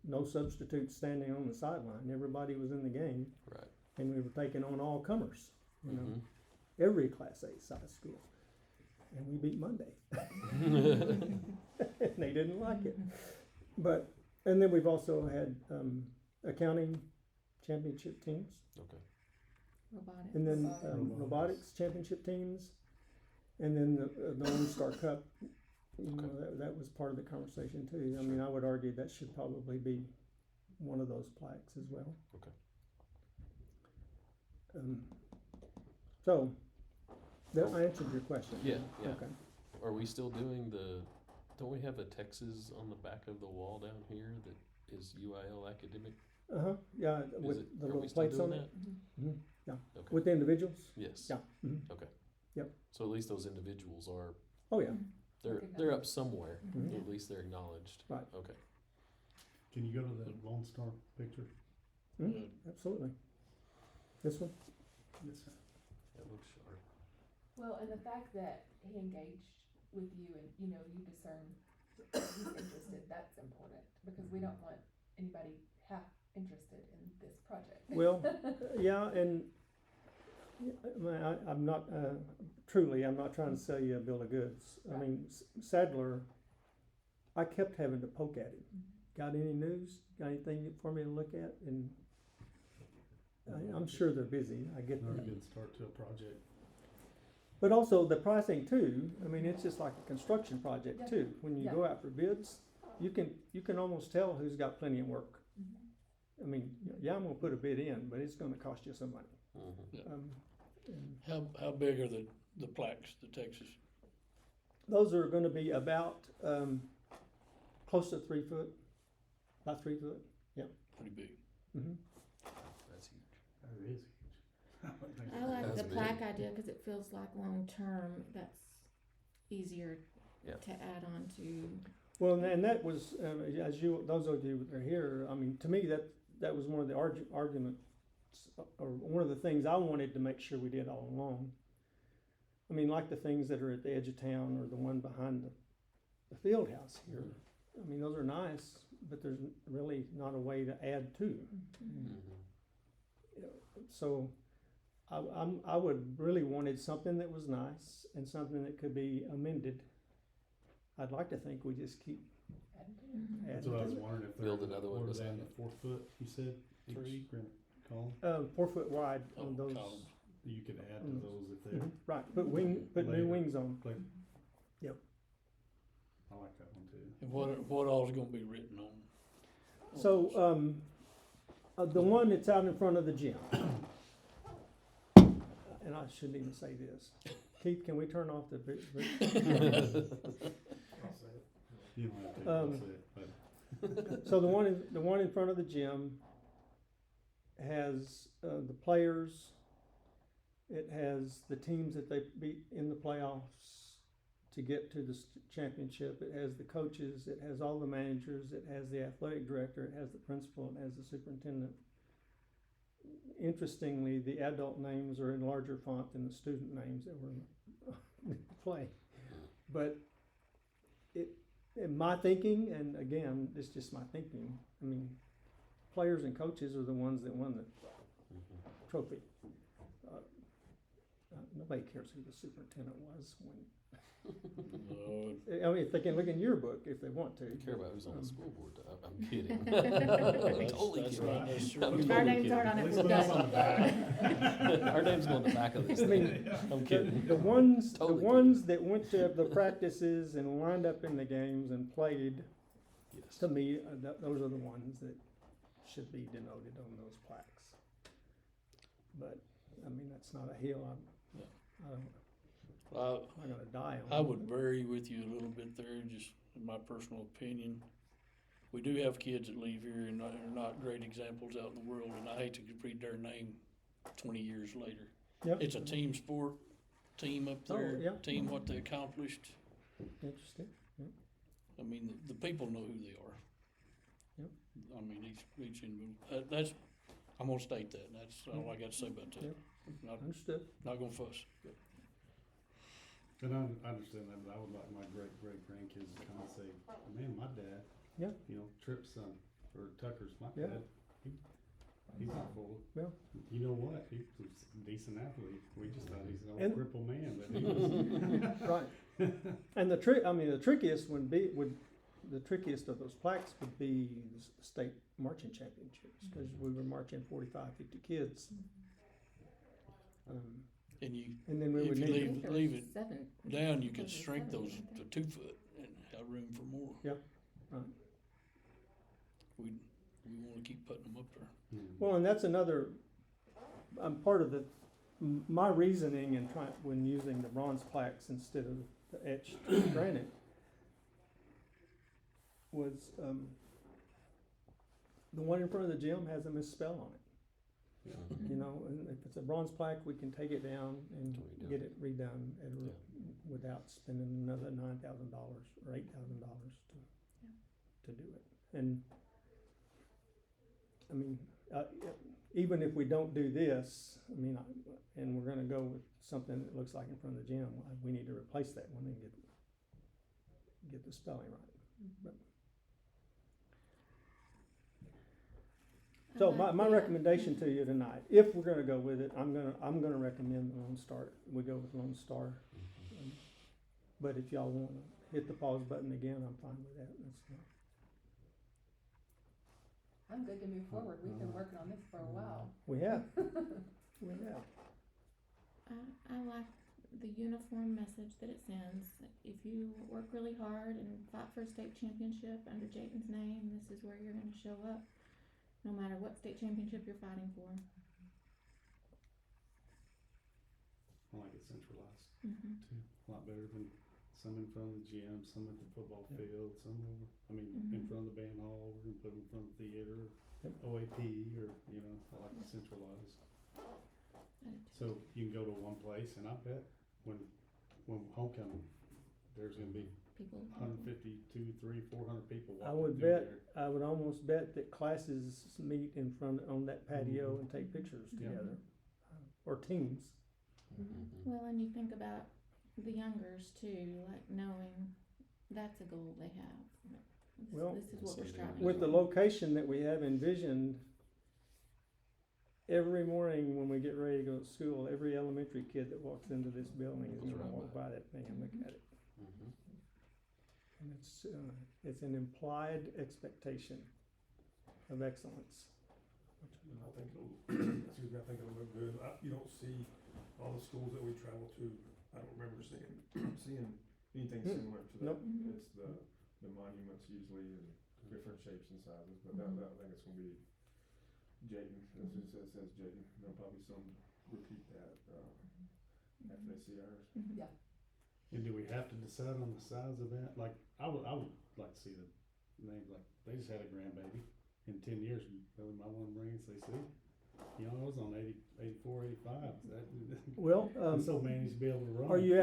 No substitutes standing on the sideline, everybody was in the game, Right. and we were taking on all comers, you know, Mhm. every Class A size school. And we beat Monday. And they didn't like it. But, and then we've also had accounting championship teams, Okay, Robotics. and then Robotics. robotics championship teams, and then the Lone Star Cup. You know, Okay. that was part of the conversation too. I mean, I would argue that should probably be one of those plaques as well. Okay. So, that I answered your question. Yeah, yeah. Okay. Are we still doing don't we have a Texas on the back of the wall down here that is UIL academic? Yeah, Is with it, the are little we still plates on doing it. that? Mhm, yeah. Okay. With the individuals. Yes. Yeah. Mhm. Okay. Yep. So at least those individuals are, Oh yeah. they're up somewhere, Mhm. at least they're acknowledged. Right. Okay. Can you go to the Lone Star picture? Mhm, absolutely. This one. Yes, sir. That looks sharp. Well, and the fact that he engaged with you and, you know, you discern that he's interested, that's important, because we don't want anybody half interested in this project. Well, yeah, and I'm not truly. I'm not trying to sell you a bill of goods. I Right. mean, Sadler. I kept having to poke at him. Got any news? Got anything for me to look at? And I'm sure they're busy. I get Not a that. good start to a project. But also the pricing too. I mean, it's just like a construction project Yeah. too. When you Yeah. go out for bids, you can almost tell who's got plenty of work. Mhm. I mean, yeah, I'm gonna put a bid in, but it's gonna cost you some money. Mhm. And How big are the plaques, the Texas? those are gonna be about close to 3 foot, about 3 foot. Pretty big. Mm-hmm. That's huge. That is huge. I like That's the big. plaque idea because it feels like long term. That's easier Yeah. to add on to. Well, and that was as those of you that are here. I mean, to me that was one of the arguments, or one of the things I wanted to make sure we did all along. I mean, like the things that are at the edge of town, or the one behind the field house here. I mean, those are nice, but there's really not a way to add to. Mhm. So I would really wanted something that was nice and something that could be amended. I'd like to think we just keep Mhm. That's adding what I was to it. wondering, if Build they're, another one what are they beside in the it. 4 foot, you said, each column? 4 foot wide Oh, on those. columns. You could add to Mm. those if they're, Mhm, right, put new Later. wings on. like, Yep. I like that one too. And what all's gonna be written on? So, the one that's out in front of the gym. And I shouldn't even say this. Keith, can we turn off the? I'll say it. You don't have to, Um, I'll say it, but. So the one in front of the gym has the players. It has the teams that they beat in the playoffs to get to the championship. It has the coaches. It has all the managers. It has the athletic director. It has the principal. It has the superintendent. interestingly, the adult names are in larger font than the student names that were in the play. But in my thinking, and again, it's just my thinking, I mean, players and coaches are the ones that won the trophy. Nobody cares who the superintendent was when, No, I mean, if they can look in your book if they want to. I care about who's on the school board. I'm kidding. that's, Totally that's kidding. not necessarily. I'm Our totally names aren't on At it, least we're put us on the done. back. Our name's going on the back of this I mean, thing. I'm kidding. The ones, Totally the ones that went to the practices and lined up in the games and played, Yes. to me, those are the ones that should be denoted on those plaques. But, I mean, that's not a hill I'm not gonna die on. I would vary with you a little bit there, just in my personal opinion. We do have kids that leave here and are not great examples out in the world, and I hate to read their name 20 years later. Yep. It's a team sport, team up there, yeah. team what they accomplished. Interesting. I mean, the people know who they are. Yep. I mean, each individual. That's, I'm gonna state that, and that's all I got to say about that. Yep. Not, Understood. not gonna fuss. And I understand that, but I would like my great-great-grandkids to come and say, man, my dad. Yeah. You know, Tripp's son, or Tucker's, my Yeah. dad, he's not full. Yeah. You know what, he was a decent athlete, we just thought he's an old And- crippled man, but he was. Right. And the trickiest the trickiest of those plaques would be the state marching championships, because we were marching 45, 50 kids. And you, And then we If would you need, leave- There were it 7. down, you could There were shrink 7, those weren't to there? 2 foot and have room for more. right. We wanna keep putting them up there. Well, and that's another, part of my reasoning in when using the bronze plaques instead of the etched granite was, the one in front of the gym has a misspell on it. You know, and if it's a bronze plaque, we can take it down and Redone. get it redone without spending another $9,000 or $8,000 to do it. And, I mean, even if we don't do this, I mean, and we're gonna go with something that looks like in front of the gym, we need to replace that one and get the spelling right. But- So my recommendation to you tonight, if we're gonna go with it, I'm gonna recommend Lone Star, we go with Lone Star. But if y'all wanna hit the pause button again, I'm fine with that, that's fine. I'm good to move forward, we've been working on this for a while. We have. I like the uniform message that it sends. If you work really hard and fight for a state championship under Jayton's name, this is where you're gonna show up, no matter what state championship you're fighting for. I like it centralized Mm-hmm. too, a lot better than some in front of the gym, some at the football field, some over, in Mhm. front of the band hall, we're gonna put them in front of the theater, Yep. OAP, or, you know, I like it centralized. So you can go to one place, and I bet when homecoming, there's gonna be People. 150, 200, 300, 400 people I walking would through bet, there. I would almost bet that classes meet in front, on that patio Mhm. and take pictures Yeah. together. Or teams. Well, and you think about the youngers too, like knowing that's a goal they have. Well, This is what we're Say they striving With for. the location that we have envisioned, every morning when we get ready to go to school, every elementary kid that walks into this building is Goes gonna right walk by. by that thing and look at it. Mhm. And it's an implied expectation of excellence. And I think excuse me, I think it'll look good. You don't see all the schools that we travel to, I don't remember seeing anything similar to that. Nope. Mhm. It's the monuments usually in different shapes and sizes, but Mhm. I think it's gonna be Jayton, as it says Jayton, there'll probably some repeat that, after they see ours. Mhm. Yeah. And do we have to decide on the size of that? Like, I would like to see the names, like, they just had a grandbaby. In 10 years, Billy might wanna bring and say, see, you know, I was on 84, 85. Well, I'm so managed to be able to run. are you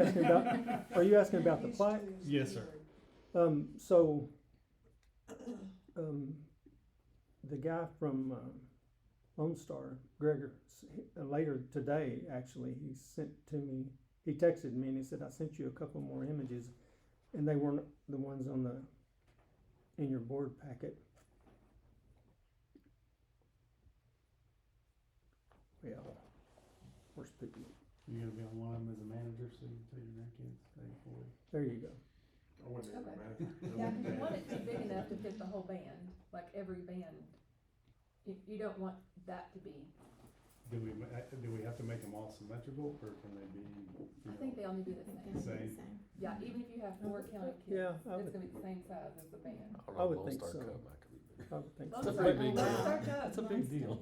asking about the plaque? Yes, sir. So, the guy from, Lone Star, Gregor, later today, actually, he sent to me, he texted me and he said, I sent you a couple more images, and they weren't the ones on in your board packet. Well, where's Piggy? You're gonna be on one of them as a manager, so you can tell your grandkids, hey, boy. There you go. I wouldn't Okay. imagine. Yeah, 'cause you want it to be big enough to fit the whole band, like every band. You don't want that to be, Do we have to make them all symmetrical, or can they be, you I know, think they only do the I think same. they're the Same. same. Yeah, even if you have 4 county kids, Yeah, I it's would, gonna be the same size as the band. I don't I know, would Lone think Star so. Cup might be bigger. I would think Lone so. It's a pretty big Lone deal. Star Cup. It's a big deal.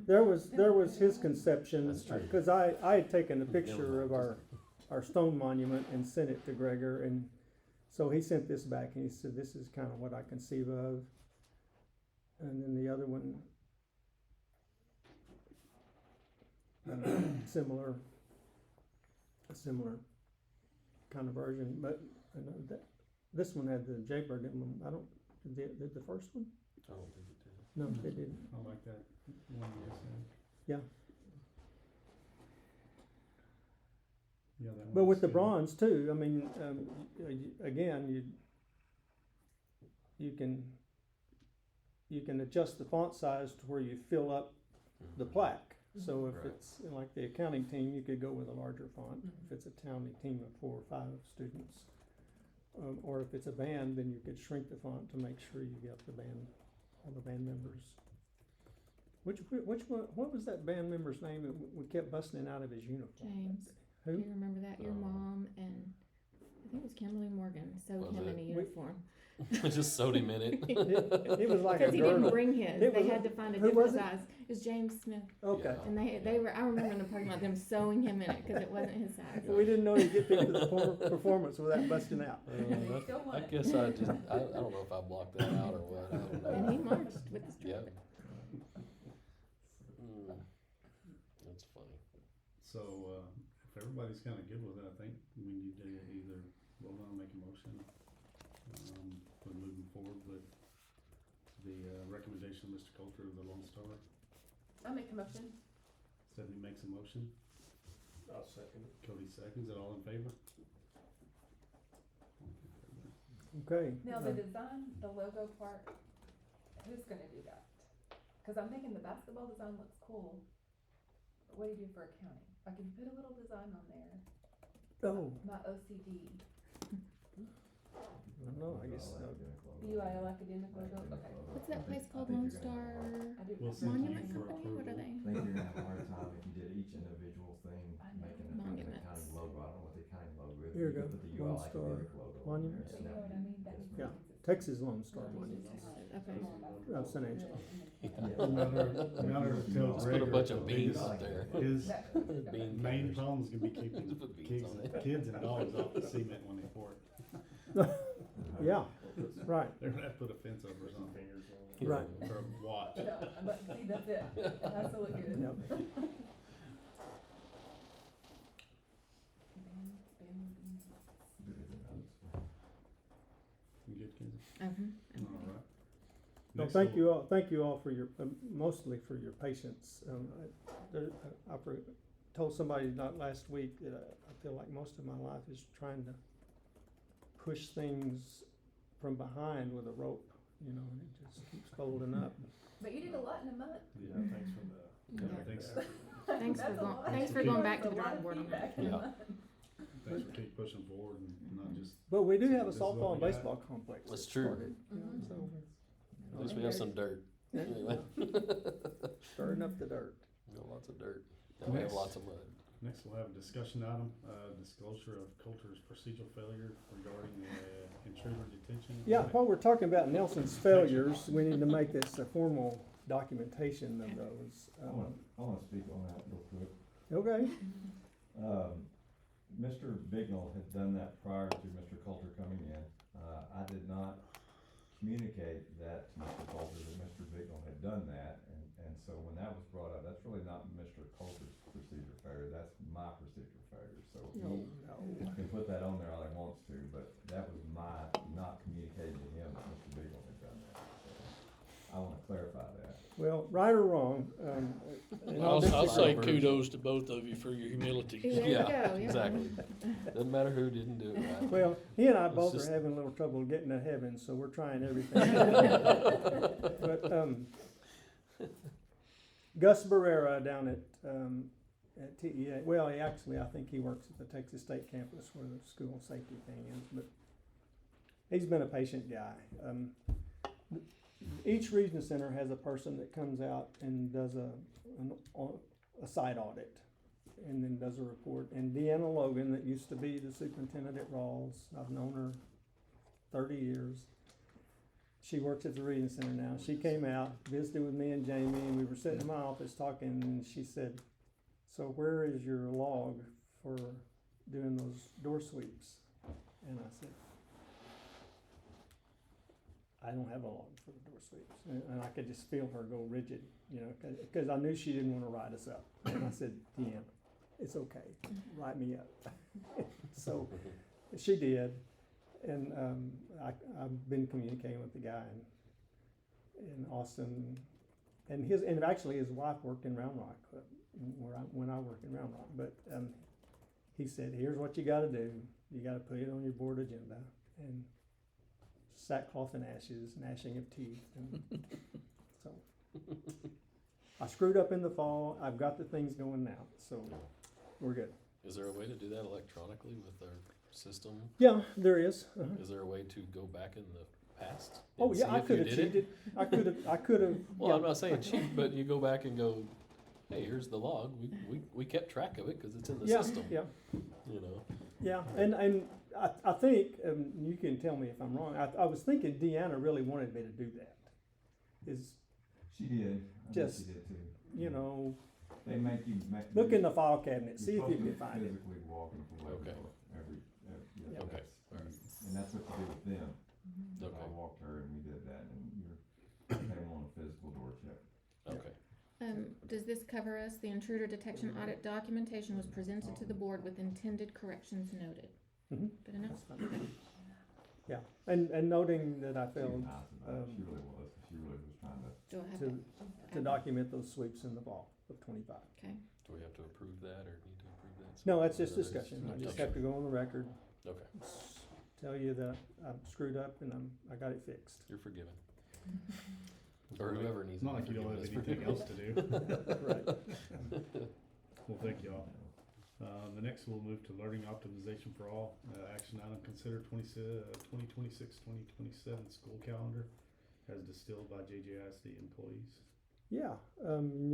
There was his conception, That's true. cause I had taken a Never picture mind, of our stone monument and sent it to Gregor, and so he sent this back and he said, this is kinda what I conceive of. And then the other one, similar, a similar kind of version, but I know that, this one had the Jaybird emblem, did the first one? I don't think it did. No, they didn't. I like that one you just said. Yeah. Yeah, that one But with looks the good. bronze too, I mean, again, you can adjust the font size to where you fill up the plaque. So if Right. it's like the accounting team, you could go with a larger font. Mhm. If it's a county team of 4 or 5 students, or if it's a band, then you could shrink the font to make sure you get the band, all the band members. Which one? What was that band member's name that we kept busting it out of his uniform? James. Who? Do you remember that? Your Oh. mom and I think it was Kimberly Morgan sewed Was him it? in a uniform. Just sewed him in it. It was like a Because he didn't girdle. bring his. It They was- had to find a who different was it? size. It was James Smith. Okay. Yeah. And they were, I remember in the parking lot them sewing him in it because it wasn't his size. We didn't know you'd get picked to the performance without busting out. Still I want it. guess I just, I don't know if I blocked that out or what, I don't know. And he marched with his Yeah. trumpet. That's funny. So, if everybody's kinda good with it, I think we need to either vote on, make a motion, for moving forward with the, recommendation of Mr. Coulter of the Lone Star. I'll make a motion. Stephanie makes a motion, I'll second it. Cody seconds, it all in favor? Okay. Now, the design, the logo part, who's gonna do that? Cause I'm thinking the basketball design looks cool, but what do you do for accounting? Like, if you put a little design on there, Oh, my OCD, I don't know, I guess, UIL academic logo, okay. What's that place called? Lone Star I do. We'll send Monument you for Company? What are approval. they? I think you're gonna have a hard time if you did each individual thing, I know. making an Monuments. accounting logo, I don't know what the accounting logo is. Here you could go. Put the Lone UL Star academic logo on there, Monuments. But and you know that what I mean, that gets needs Yeah. to be consistent. Texas Lone Star Not Monument. just Okay. Of San Angelo. Remember to tell Let's put a Gregor bunch of the beans biggest- up there. His That- Bean main counters. problem is gonna be keeping Just put beans on it. kids and dogs off the cement when they pour it. Yeah, right, They're gonna have to put a fence over something, right. or a watch. No, but see, that's it, it has to look good. Yep. You good, Kenzie? Mm-hmm. Alright. Well, Next thank you all for your, mostly for your patience. Told somebody not last week that I feel like most of my life is trying to push things from behind with a rope, you know, and it just keeps folding up. But you did a lot in a month. Yeah, thanks for the. Yeah. Thanks, Thanks for That's a going, lot. thanks for That's going okay. back to That's the a lot drawing of board on feedback that. in a Yeah. month. thanks for keep pushing forward and not just, But we do have a This is what softball and we got. baseball complex. That's that true. started, you know, Mhm. so At least we have some dirt. Anyway. stirring up the dirt. Got lots of dirt. And we have Next. lots of mud. next we'll have a discussion item, disclosure of Coulter's procedural failure regarding, intruder detention. Yeah, while we're talking about Nelson's failures, we need to make this a formal documentation of those. I wanna speak on that real quick. Okay, Mr. Bignell had done that prior to Mr. Coulter coming in. I did not communicate that to Mr. Coulter, that Mr. Bignell had done that, and so when that was brought up, that's really not Mr. Coulter's procedure failure, that's my procedure failure, so no, he can put that on there all he wants to, but that was my not communicating to him that Mr. Bignell had done that, so I wanna clarify that. Well, right or wrong, and I'll disagree. say kudos to both of you for your humility. There you Yeah, go, yeah. exactly. Doesn't matter who didn't do it right. Well, he and I It's both just- are having a little trouble getting to heaven, so we're trying everything. But, Gus Barrera down at TEA, well, I think he works at the Texas State campus where the school safety thing is, but he's been a patient guy. Each region center has a person that comes out and does a site audit and then does a report. And Deanna Logan, that used to be the superintendent at Rawls, I've known her 30 years. She works at the Region Center now. She came out, visited with me and Jamie, and we were sitting in my office talking, and she said, "So where is your log for doing those door sweeps?" And I said, "I don't have a log for the door sweeps." And I could just feel her go rigid, you know, because I knew she didn't want to write us up. And I said, "Deanna, it's okay, write me up." So she did. And I've been communicating with the guy in Austin, and actually his wife worked in Round Rock when I worked in Round Rock. But he said, "Here's what you got to do. You got to put it on your board agenda, and sackcloth and ashes, gnashing of teeth." And so I screwed up in the fall. I've got the things going now, so we're good. Is there a way to do that electronically with our system? Yeah, there is. Uh-huh. Is there a way to go back in the past? Oh and yeah, see I if you could have did it? cheated. I could have. Well, I'm not saying cheat, but you go back and go, hey, here's the log. We kept track of it because it's in the Yeah, system. yeah, You know. yeah, and I think you can tell me if I'm wrong. I was thinking Deanna really wanted me to do that. Is She did. I think Just, she did too. you know, They make you look in the file cabinet, see if you're you supposed can to find it. physically walk into the Okay. door every yeah, Yeah. Okay. that's- All right. and that's what you do with them. I Okay. walked her and we did that, and you're paying on a physical door check. Okay. Does this cover us? The intruder detection audit documentation was presented to the board with intended corrections noted. Mhm. Good enough? That's fine. Yeah, and noting that I She was failed nice about it. um, She really was. She really was trying to. Do I have to that? document those sweeps in the fall of 25. Okay. Do we have to approve that or need to approve that? No, that's Or just is- discussion. I just Okay. have to go on the record, Okay. tell you that I screwed up and I got it fixed. You're forgiven. Or whoever needs It's not to like be you don't have forgiven anything is else to do. Right. Well, thank y'all. The next we'll move to learning optimization for all. Action item, consider 2026-2027 school calendar as distilled by JJISD employees. Yeah, and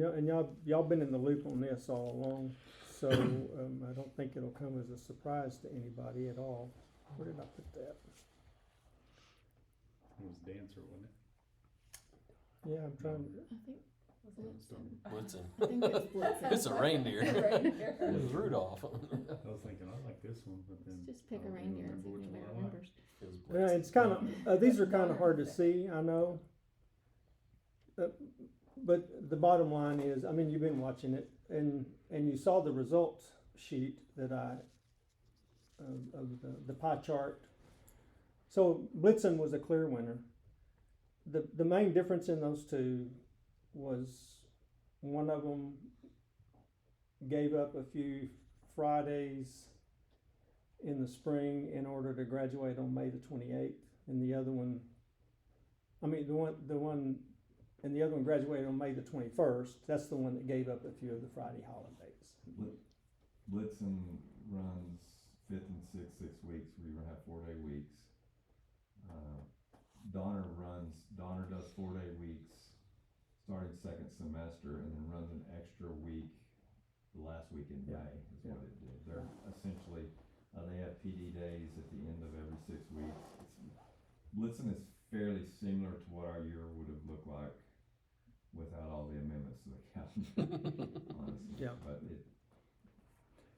y'all been in the loop on this all along, so I don't think it'll come as a surprise to anybody at all. Where did I put that? It was dancer, wasn't it? Yeah, I'm trying to. I think Blitzen. Blitzen. I think it's Blitzen. It's a reindeer. Reindeer. It was Rudolph. I was thinking, I like this one, but then. Just pick I a don't even reindeer and see if remember which anybody one I like. remembers. It was Yeah, Blitzen. it's kind of these are kind of hard to see, I know. But the bottom line is, I mean, you've been watching it, and you saw the results sheet that of the pie chart. So Blitzen was a clear winner. The main difference in those two was one of them gave up a few Fridays in the spring in order to graduate on May the 28th, and the other one, and the other one graduated on May the 21st. That's the one that gave up a few of the Friday holidays. Blitzen runs 5th and 6th, 6 weeks. We have 4-day weeks. Donner does 4-day weeks starting second semester, and then runs an extra week the last week in Yeah. May is what it did. They're essentially, they have PD days at the end of every 6 weeks. Blitzen is fairly similar to what our year would have looked like without all the amendments to the calendar, honestly. Yeah. But it,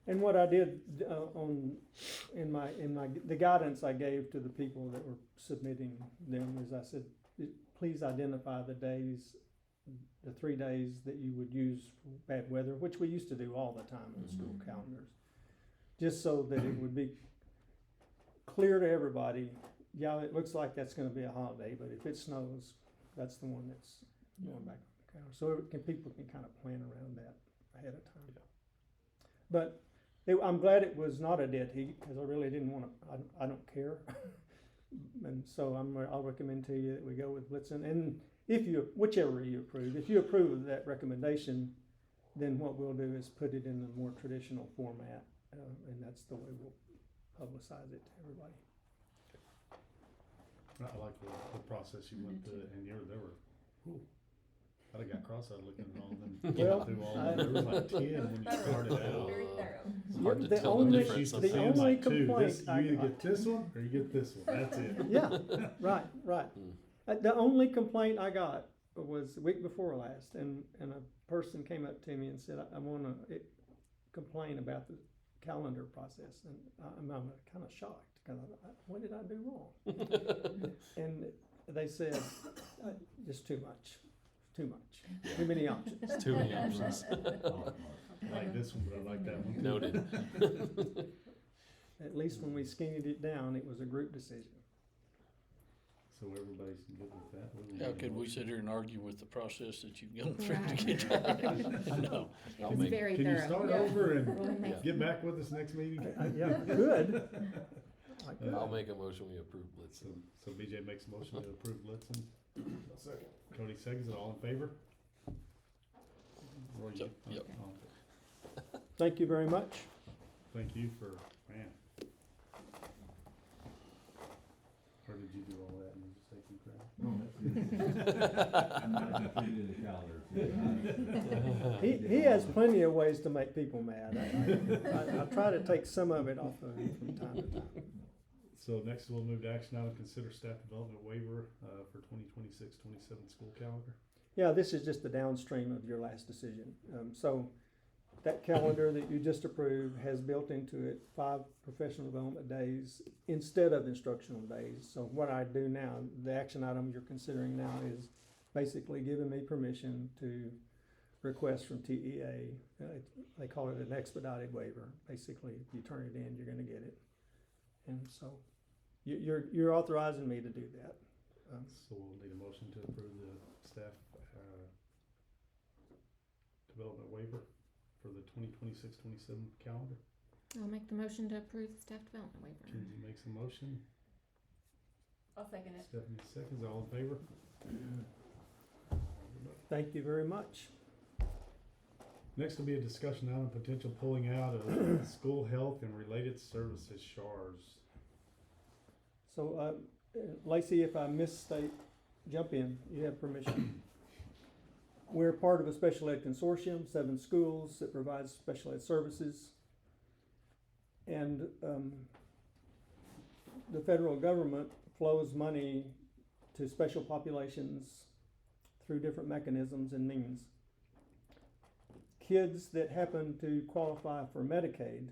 And what I did the guidance I gave to the people that were submitting them is I said, please identify the 3 days that you would use for bad weather, which we used to do all the time in school calendars, just so that it would be clear to everybody. Yeah, it looks like that's going to be a holiday, but if it snows, that's the one that's going back on the calendar, so people can kind of plan around that ahead of time. But I'm glad it was not a dead heat, because I really didn't want to, I don't care. And so I'll recommend to you that we go with Blitzen, and whichever you approve, if you approve of that recommendation, then what we'll do is put it in the more traditional format, and that's the way we'll publicize it to everybody. I like the process you went through, and there were, whew, I'd have got cross-eyed looking at all of them. Well, Through all of them. There was like 10 when you started out. Very thorough. It's hard to The tell the only- difference the sometimes. only Like two. complaint This, I you either got- get this one or you get this one. That's it. Yeah, right. Mm. The only complaint I got was the week before last, and a person came up to me and said, I want to complain about the calendar process, and I'm kind of shocked, because what did I do wrong? And they said, just too much, too many options. Too many options. I like this one, but I like that one too. Noted. At least when we skinnied it down, it was a group decision. So everybody's good with that. How could we sit here and argue with the process that you've gone through to Right. get that? No. I'll It's make- very Can you thorough. start Yeah. over and We'll make- get back with us next meeting? Yeah, good. I could. I'll make a motion, we approve Blitzen. So BJ makes a motion to approve Blitzen. Cody seconds it. All in favor? Roy, you? Yep. All in favor. Thank you very much. Thank you for, man. Or did you do all that and just taking credit? No, I completed the calendar. He has plenty of ways to make people mad. I try to take some of it off of him from time to time. So next we'll move to action item, consider staff development waiver, for 2026-27 school calendar. Yeah, this is just the downstream of your last decision. So that calendar that you just approved has built into it 5 professional development days instead of instructional days. So what I do now, the action item you're considering now is basically giving me permission to request from TEA. They call it an expedited waiver. Basically, if you turn it in, you're gonna get it. And so you're authorizing me to do that. So we'll need a motion to approve the staff, development waiver for the 2026-27 calendar. I'll make the motion to approve the staff development waiver. Kenzie makes a motion, I'll second it. Stephanie seconds, all in favor? Thank you very much. Next will be a discussion item, potential pulling out of school health and related services SHARS. So, Lacey, if I misstate, jump in, you have permission. We're part of a special ed consortium, 7 schools that provides special ed services. And the federal government flows money to special populations through different mechanisms and means. Kids that happen to qualify for Medicaid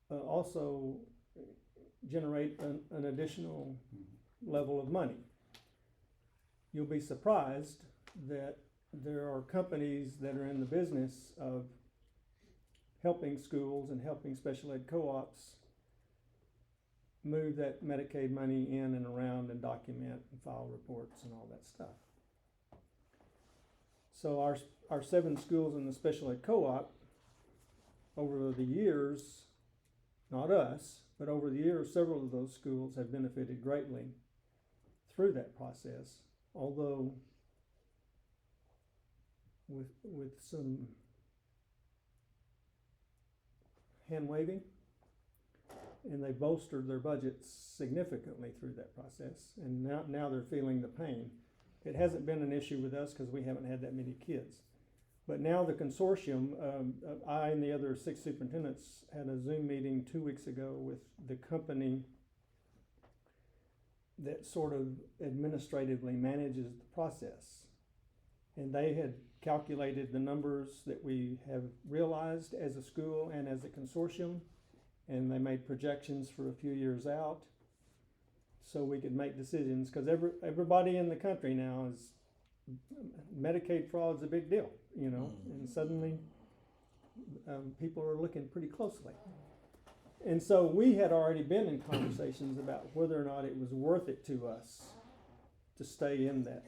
also generate an additional level of money. You'll be surprised that there are companies that are in the business of helping schools and helping special ed co-ops move that Medicaid money in and around and document and file reports and all that stuff. So our 7 schools in the special ed co-op, over the years, not us, but over the years, several of those schools have benefited greatly through that process, although with some hand waving, and they bolstered their budgets significantly through that process, and now they're feeling the pain. It hasn't been an issue with us because we haven't had that many kids. But now the consortium, I and the other 6 superintendents had a Zoom meeting 2 weeks ago with the company that sort of administratively manages the process. And they had calculated the numbers that we have realized as a school and as a consortium, and they made projections for a few years out so we could make decisions, because everybody in the country now is, Medicaid fraud's a big deal, you know, and suddenly people are looking pretty closely. And so we had already been in conversations about whether or not it was worth it to us to stay in that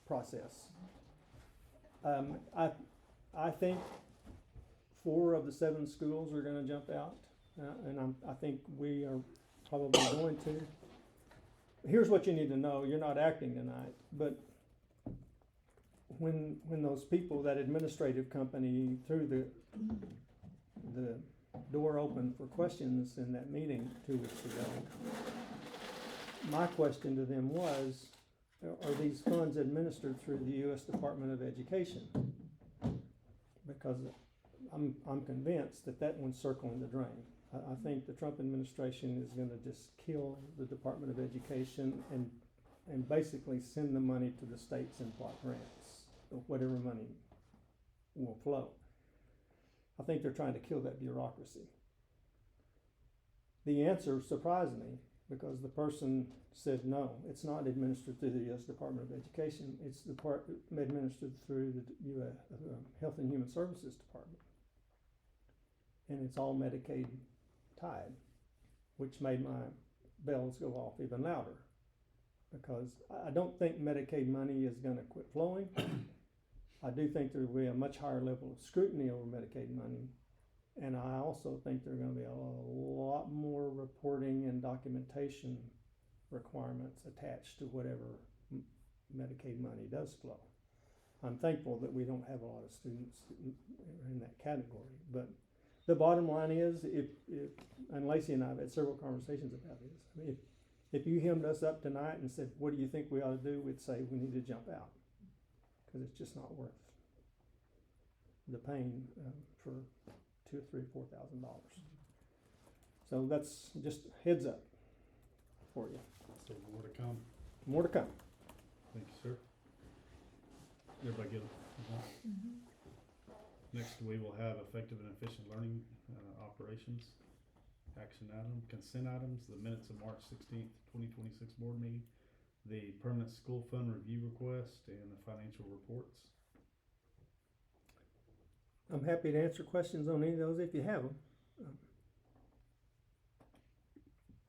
process. I think 4 of the 7 schools are gonna jump out, and I think we are probably going to. Here's what you need to know, you're not acting tonight, but when those people, that administrative company, threw the door open for questions in that meeting 2 weeks ago, my question to them was, are these funds administered through the US Department of Education? Because I'm convinced that one's circling the drain. I think the Trump administration is gonna just kill the Department of Education and basically send the money to the states in block grants, or whatever money will flow. I think they're trying to kill that bureaucracy. The answer surprised me, because the person said, no, it's not administered through the US Department of Education, it's administered through the US Health and Human Services Department. And it's all Medicaid tied, which made my bells go off even louder. Because I don't think Medicaid money is gonna quit flowing. I do think there will be a much higher level of scrutiny over Medicaid money. And I also think there are gonna be a lot more reporting and documentation requirements attached to whatever Medicaid money does flow. I'm thankful that we don't have a lot of students in that category, but the bottom line is, and Lacey and I have had several conversations about this. I mean, if you hemmed us up tonight and said, what do you think we ought to do? We'd say we need to jump out, because it's just not worth the pain for $2,000, $3,000, $4,000. So that's just heads up for you. So more to come. More to come. Thank you, sir. Everybody get it? Next, we will have effective and efficient learning operations. Action item, consent items, the minutes of March 16th, 2026 board meeting, the permanent school fund review request, and the financial reports. I'm happy to answer questions on any of those if you have them.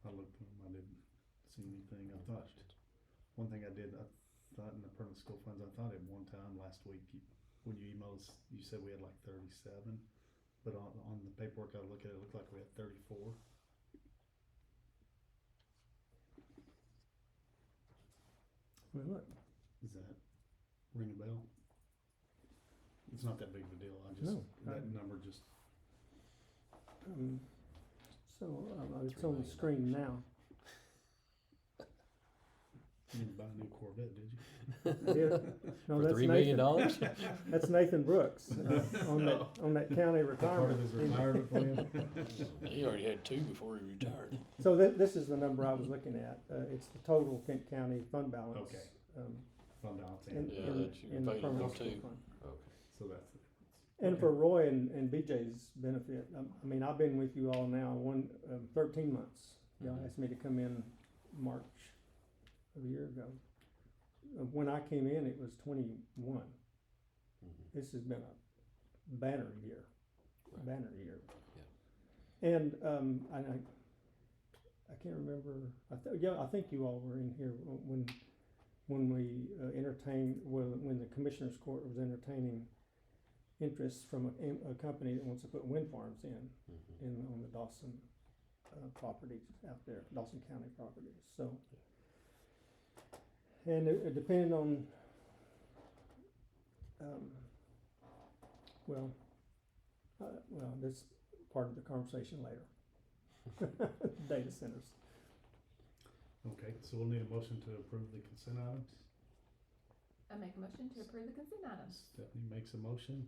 I looked through them, I didn't see anything. I thought, one thing I did, I thought in the permanent school funds, I thought at one time last week, when you emailed us, you said we had like 37, but on the paperwork I looked at, it looked like we had 34. Well, look, Does that ring a bell? It's not that big of a deal, No, that number just, it's on the screen now. you didn't buy a new Corvette, did you? I did. No, For that's $3 million? Nathan. That's Nathan Brooks on that county Part of retirement. his retirement plan? He already had 2 before he retired. So this is the number I was looking at. It's the total Kent County fund balance. Okay. Fund balance In, and, Yeah, in, that's your in the available permanent school too. fund. so that's it. And for Roy and BJ's benefit, I mean, I've been with you all now 13 months. Y'all asked me to come in March of a year ago. When I came in, it was 21. This has been a banner year, And I can't remember. I think you all were in here when we when the Commissioners Court was entertaining interest from a company that wants to put wind farms on the Dawson properties out there, Dawson County properties. So, and it depending on, this part of the conversation later. Data centers. Okay, so we'll need a motion to approve the consent items. I make a motion to approve the consent items. Stephanie makes a motion.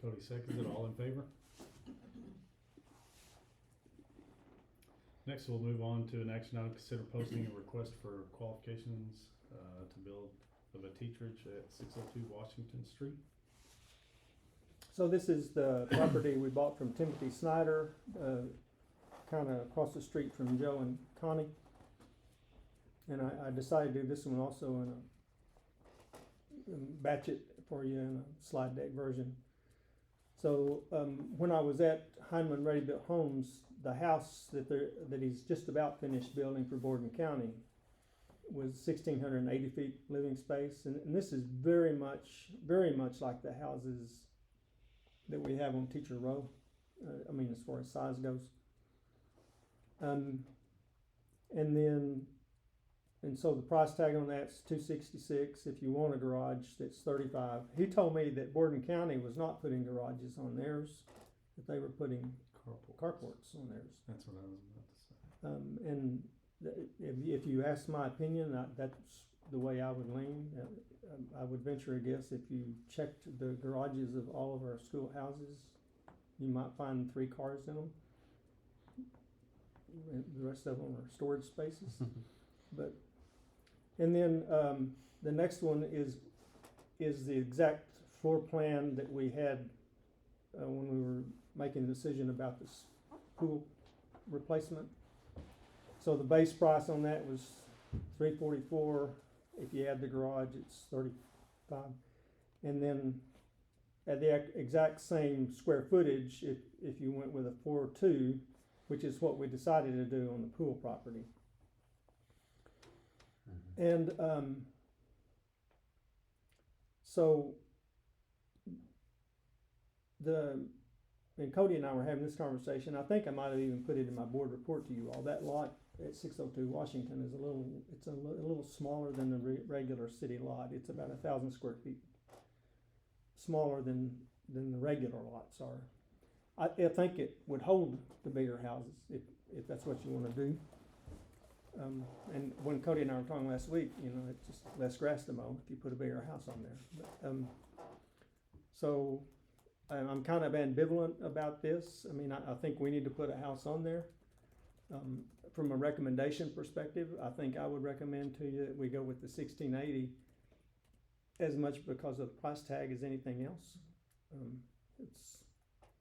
Cody seconds it. All in favor? Next, we'll move on to an action item. Consider posting a request for qualifications to build of a teacherage at 602 Washington Street. So this is the property we bought from Timothy Snyder, kind of across the street from Joe and Connie. And I decided to do this one also in a batch it for you in a slide deck version. So when I was at Heinemann Ready Built Homes, the house that he's just about finished building for Borden County was 1,680 feet living space, and this is very much like the houses that we have on Teacher Row. I mean, as far as size goes. And so the price tag on that's $266. If you want a garage, that's $35. He told me that Borden County was not putting garages on theirs, that they were putting carports on theirs. That's what I was about to say. And if you ask my opinion, that's the way I would lean. I would venture a guess if you checked the garages of all of our schoolhouses, you might find 3 cars in them. And the rest of them are storage spaces. And then the next one is the exact floor plan that we had when we were making the decision about this pool replacement. So the base price on that was $344. If you add the garage, it's $35. And then at the exact same square footage, if you went with a 4.2, which is what we decided to do on the pool property. And and Cody and I were having this conversation. I think I might have even put it in my board report to you all. That lot at 602 Washington is a little smaller than the regular city lot. It's about 1,000 square feet smaller than the regular lots are. I think it would hold the bigger houses if that's what you want to do. And when Cody and I were talking last week, it's just less grass to mow if you put a bigger house on there. So I'm kind of ambivalent about this. I mean, I think we need to put a house on there. From a recommendation perspective, I think I would recommend to you that we go with the 1,680 as much because of the price tag as anything else.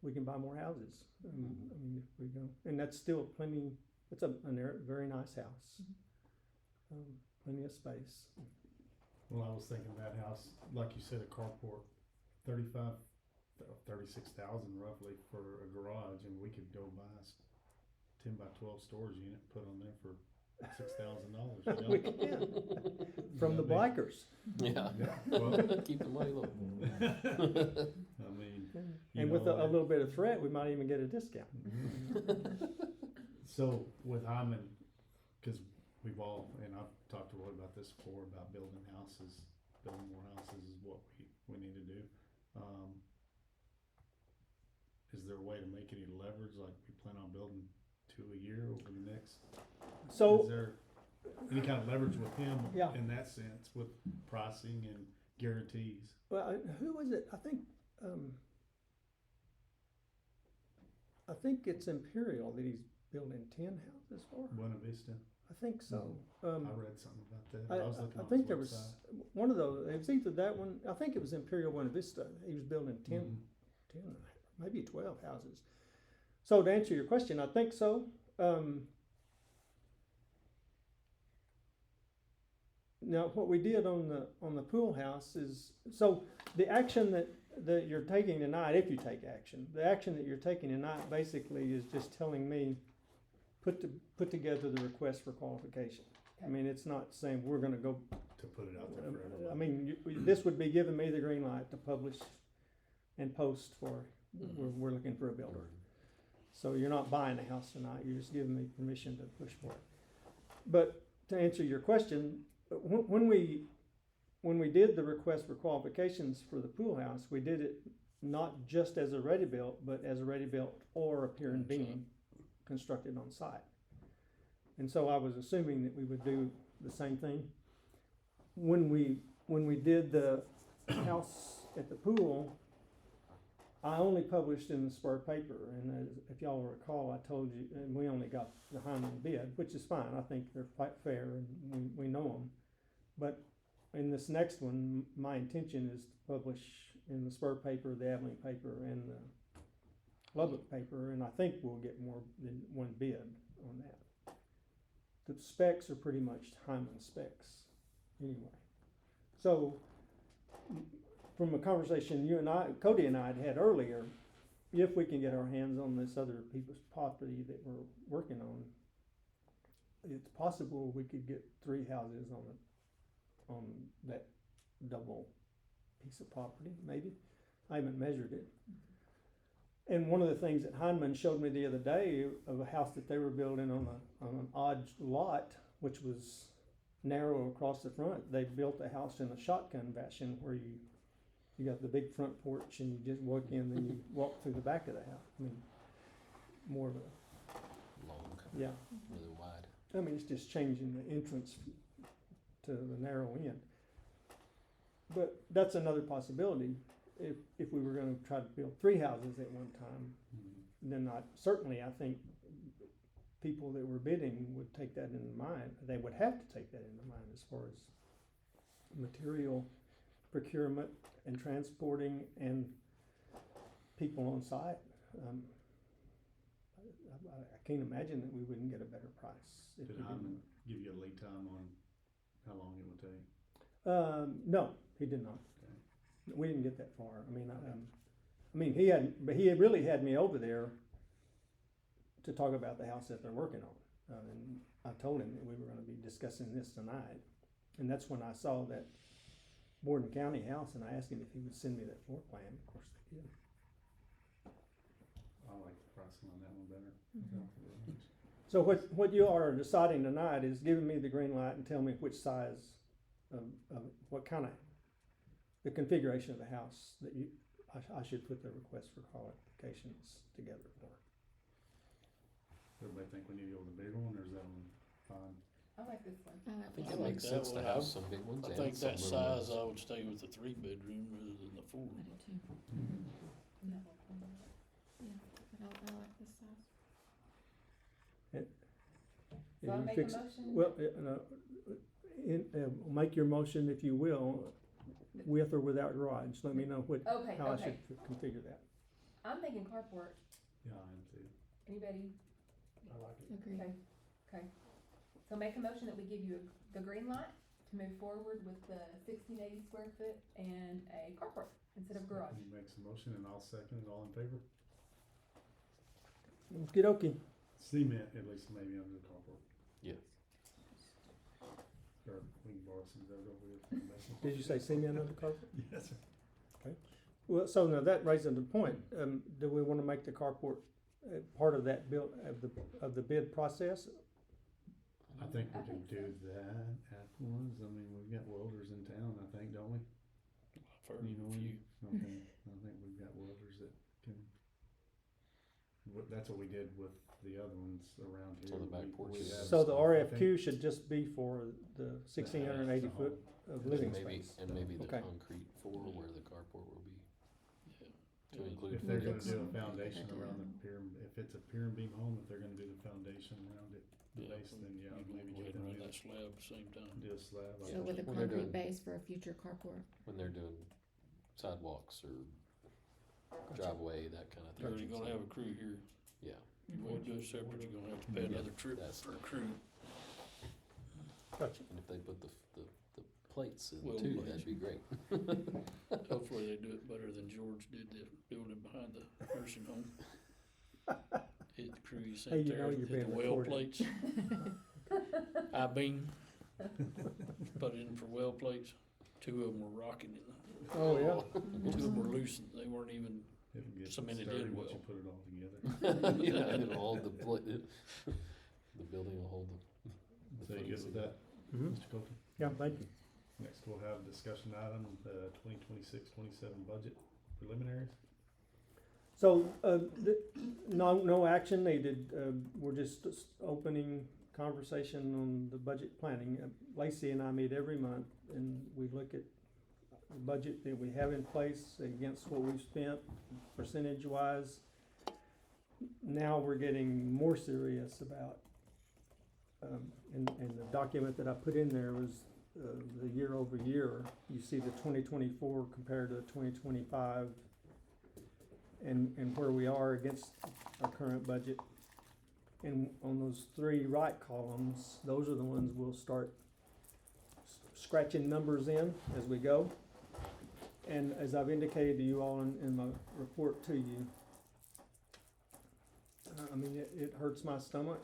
We can buy more houses. I mean, if we go, and that's still plenty. It's a very nice house. Plenty of space. Well, I was thinking that house, like you said, a carport, 36,000 roughly for a garage, and we could go buy a 10 by 12 storage unit, put on there for $6,000. We can. From the bikers. Yeah. Well, Keep the money low. I mean, And with a little bit of threat, we might even get a discount. So with Hyman, because we've all, and I've talked to Roy about this before, about building more houses is what we need to do. Is there a way to make any leverage, like we plan on building 2 a year over the next? So is there any kind of leverage with him Yeah. in that sense with pricing and guarantees? well, who was it? I think it's Imperial that he's building 10 houses for. Buena Vista. I think so. I read something about that. I was looking I on think his there was website. one of those. It was either that one. I think it was Imperial Buena Vista. He was building 10, Mhm. 10, maybe 12 houses. So to answer your question, I think so. Now, what we did on the pool house is, so the action that you're taking tonight, if you take action, the action that you're taking tonight basically is just telling me put together the request for qualification. I mean, it's not saying we're going to go. To put it out there for everybody. I mean, this would be giving me the green light to publish and post for. We're looking for a builder. So you're not buying a house tonight. You're just giving me permission to push for it. But to answer your question, when we did the request for qualifications for the pool house, we did it not just as a ready built, but as a ready built or a pier and beam constructed on site. And so I was assuming that we would do the same thing. When we did the house at the pool, I only published in the Spur paper, and if y'all recall, I told you, and we only got the Hyman bid, which is fine. I think they're quite fair, and we know them. But in this next one, my intention is to publish in the Spur paper, the Abilene paper, and the Lubbock paper, and I think we'll get more than one bid on that. The specs are pretty much Hyman specs anyway. So from a conversation Cody and I had earlier, if we can get our hands on this other people's property that we're working on, it's possible we could get 3 houses on that double piece of property, maybe. I haven't measured it. And one of the things that Heinman showed me the other day of a house that they were building on an odd lot, which was narrow across the front. They built a house in a shotgun fashion where you got the big front porch and you just walk in, then you walk through the back of the house. I mean, more of a, Long, yeah. really wide. I mean, it's just changing the entrance to the narrow end. But that's another possibility. If we were gonna try to build 3 houses at one time, then certainly I think people that were bidding would take that into mind. They would have to take that into mind as far as material procurement and transporting and people on site. I can't imagine that we wouldn't get a better price if Did we didn't. Hyman give you a lead time on how long it would take? No, he did not. Okay. We didn't get that far. I mean, he really had me over there to talk about the house that they're working on. And I told him that we were gonna be discussing this tonight. And that's when I saw that Borden County house and I asked him if he would send me that floor plan. Of course they did. I like the pricing on that one better. So what you are deciding tonight is giving me the green light and tell me which size of what kind of, the configuration of the house that I should put the request for qualifications together for. Everybody think we need to go with the bigger one, or is that one fine? I like this one. I I like think this it one. makes that sense to one. have I- some big ones I and think some that little size, ones. I would stay with the 3-bedroom rather than the 4. I do too. Yeah, but I like this size. So I'll You make a fix- motion. Well, make your motion if you will, with or without garage. Let me know Okay, how I okay. should configure that. I'm thinking carport. Yeah, I am too. Anybody? I like it. Agreed. Okay, okay. So make a motion that we give you the green light to move forward with the 1680 square foot and a carport instead of garage. He makes a motion and I'll second it. All in favor? Okey-dokey. Cement, at least maybe under the carport. Yeah. Or we can borrow some of that over here. Did you say cement under the carpet? Yes, sir. Well, so now that raises the point, do we wanna make the carport part of that of the bid process? I think we I can think do that afterwards. I mean, we've got welders in town, I think, don't we? I've heard of a few. Okay, I think we've got welders that can. That's what we did with the other ones around here. So the back We- porch we is- have So the stuff, I think, RFQ should just be for the 1,680 the foot whole- of living And maybe, space. and maybe the Okay. concrete floor where the carport will be, Yeah. to include. If they're gonna Looks do a like a good foundation idea. around the pier, if it's a pier and beam home, if they're gonna do the foundation around it, the Yeah, base, then yeah, you maybe go ahead get and them run that slab at the same time. do a slab. So with a When they're concrete doing- base for a future carport. When they're doing sidewalks or driveway, that kind of You're thing. already gonna have a crew here. Yeah. You won't do it separate, you're gonna have to pay another trip That's- for a crew. Gotcha. And if they put the plates in Well, too, plates. that'd be great. Hopefully they do it better than George did the building behind the nursing home. Hit the crew he Hey, sent you there, know you're hit the being well recorded. plates. I-beam, put in for well plates. 2 of them were rocking it. Oh, yeah. 2 of them were loose, they weren't even, It'll get Cemented sturdy in once well. you put it all together. Yeah, it'll hold the building will hold the. So you good with that, Mhm. Mr. Coulter? Yeah, thank you. Next, we'll have a discussion item, the 2026-27 budget preliminaries. So, no action needed, we're just opening conversation on the budget planning. Lacey and I meet every month and we look at the budget that we have in place against what we've spent percentage wise. Now we're getting more serious about, and the document that I put in there was the year over year. You see the 2024 compared to 2025 and where we are against our current budget. And on those 3 right columns, those are the ones we'll start scratching numbers in as we go. And as I've indicated to you all in my report to you, I mean, it hurts my stomach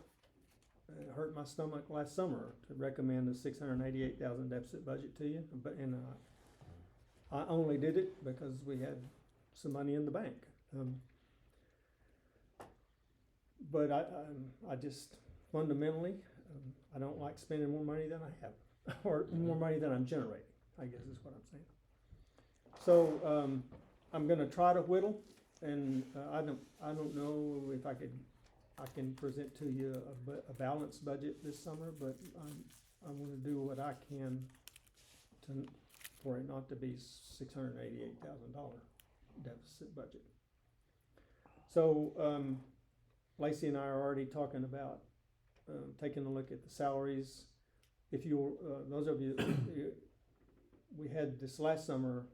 it hurt my stomach last summer to recommend a $688,000 deficit budget to you, but, I only did it because we had some money in the bank. But I just fundamentally, I don't like spending more money than I have, or more money than I'm generating, I guess is what I'm saying. So, I'm gonna try to whittle, and I don't know if I can present to you a balanced budget this summer, but I'm gonna do what I can for it not to be $688,000 deficit budget. So, Lacey and I are already talking about taking a look at the salaries. If you, those of you, we had this last summer,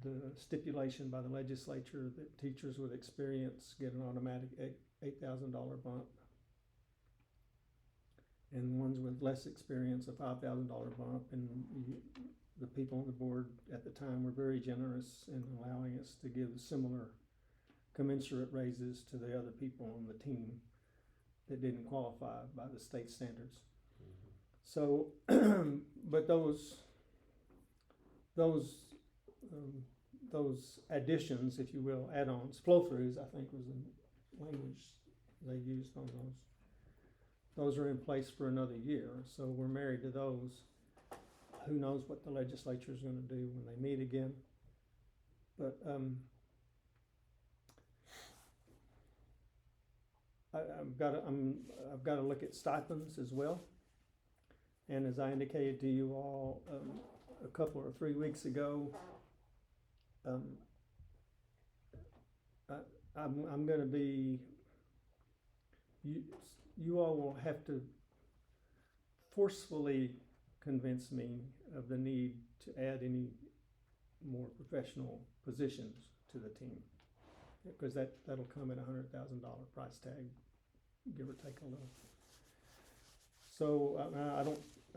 the stipulation by the legislature that teachers with experience get an automatic $8,000 bump, and ones with less experience a $5,000 bump. And the people on the board at the time were very generous in allowing us to give similar commensurate raises to the other people on the team that didn't qualify by the state standards. So, but those additions, if you will, add-ons, flow-throughs, I think was the language they used on those. Those are in place for another year, so we're married to those. Who knows what the legislature is going to do when they meet again? But I've got to look at stipends as well. And as I indicated to you all a couple or 3 weeks ago, I'm going to be. You all will have to forcefully convince me of the need to add any more professional positions to the team, because that'll come at $100,000 price tag, give or take a little. So I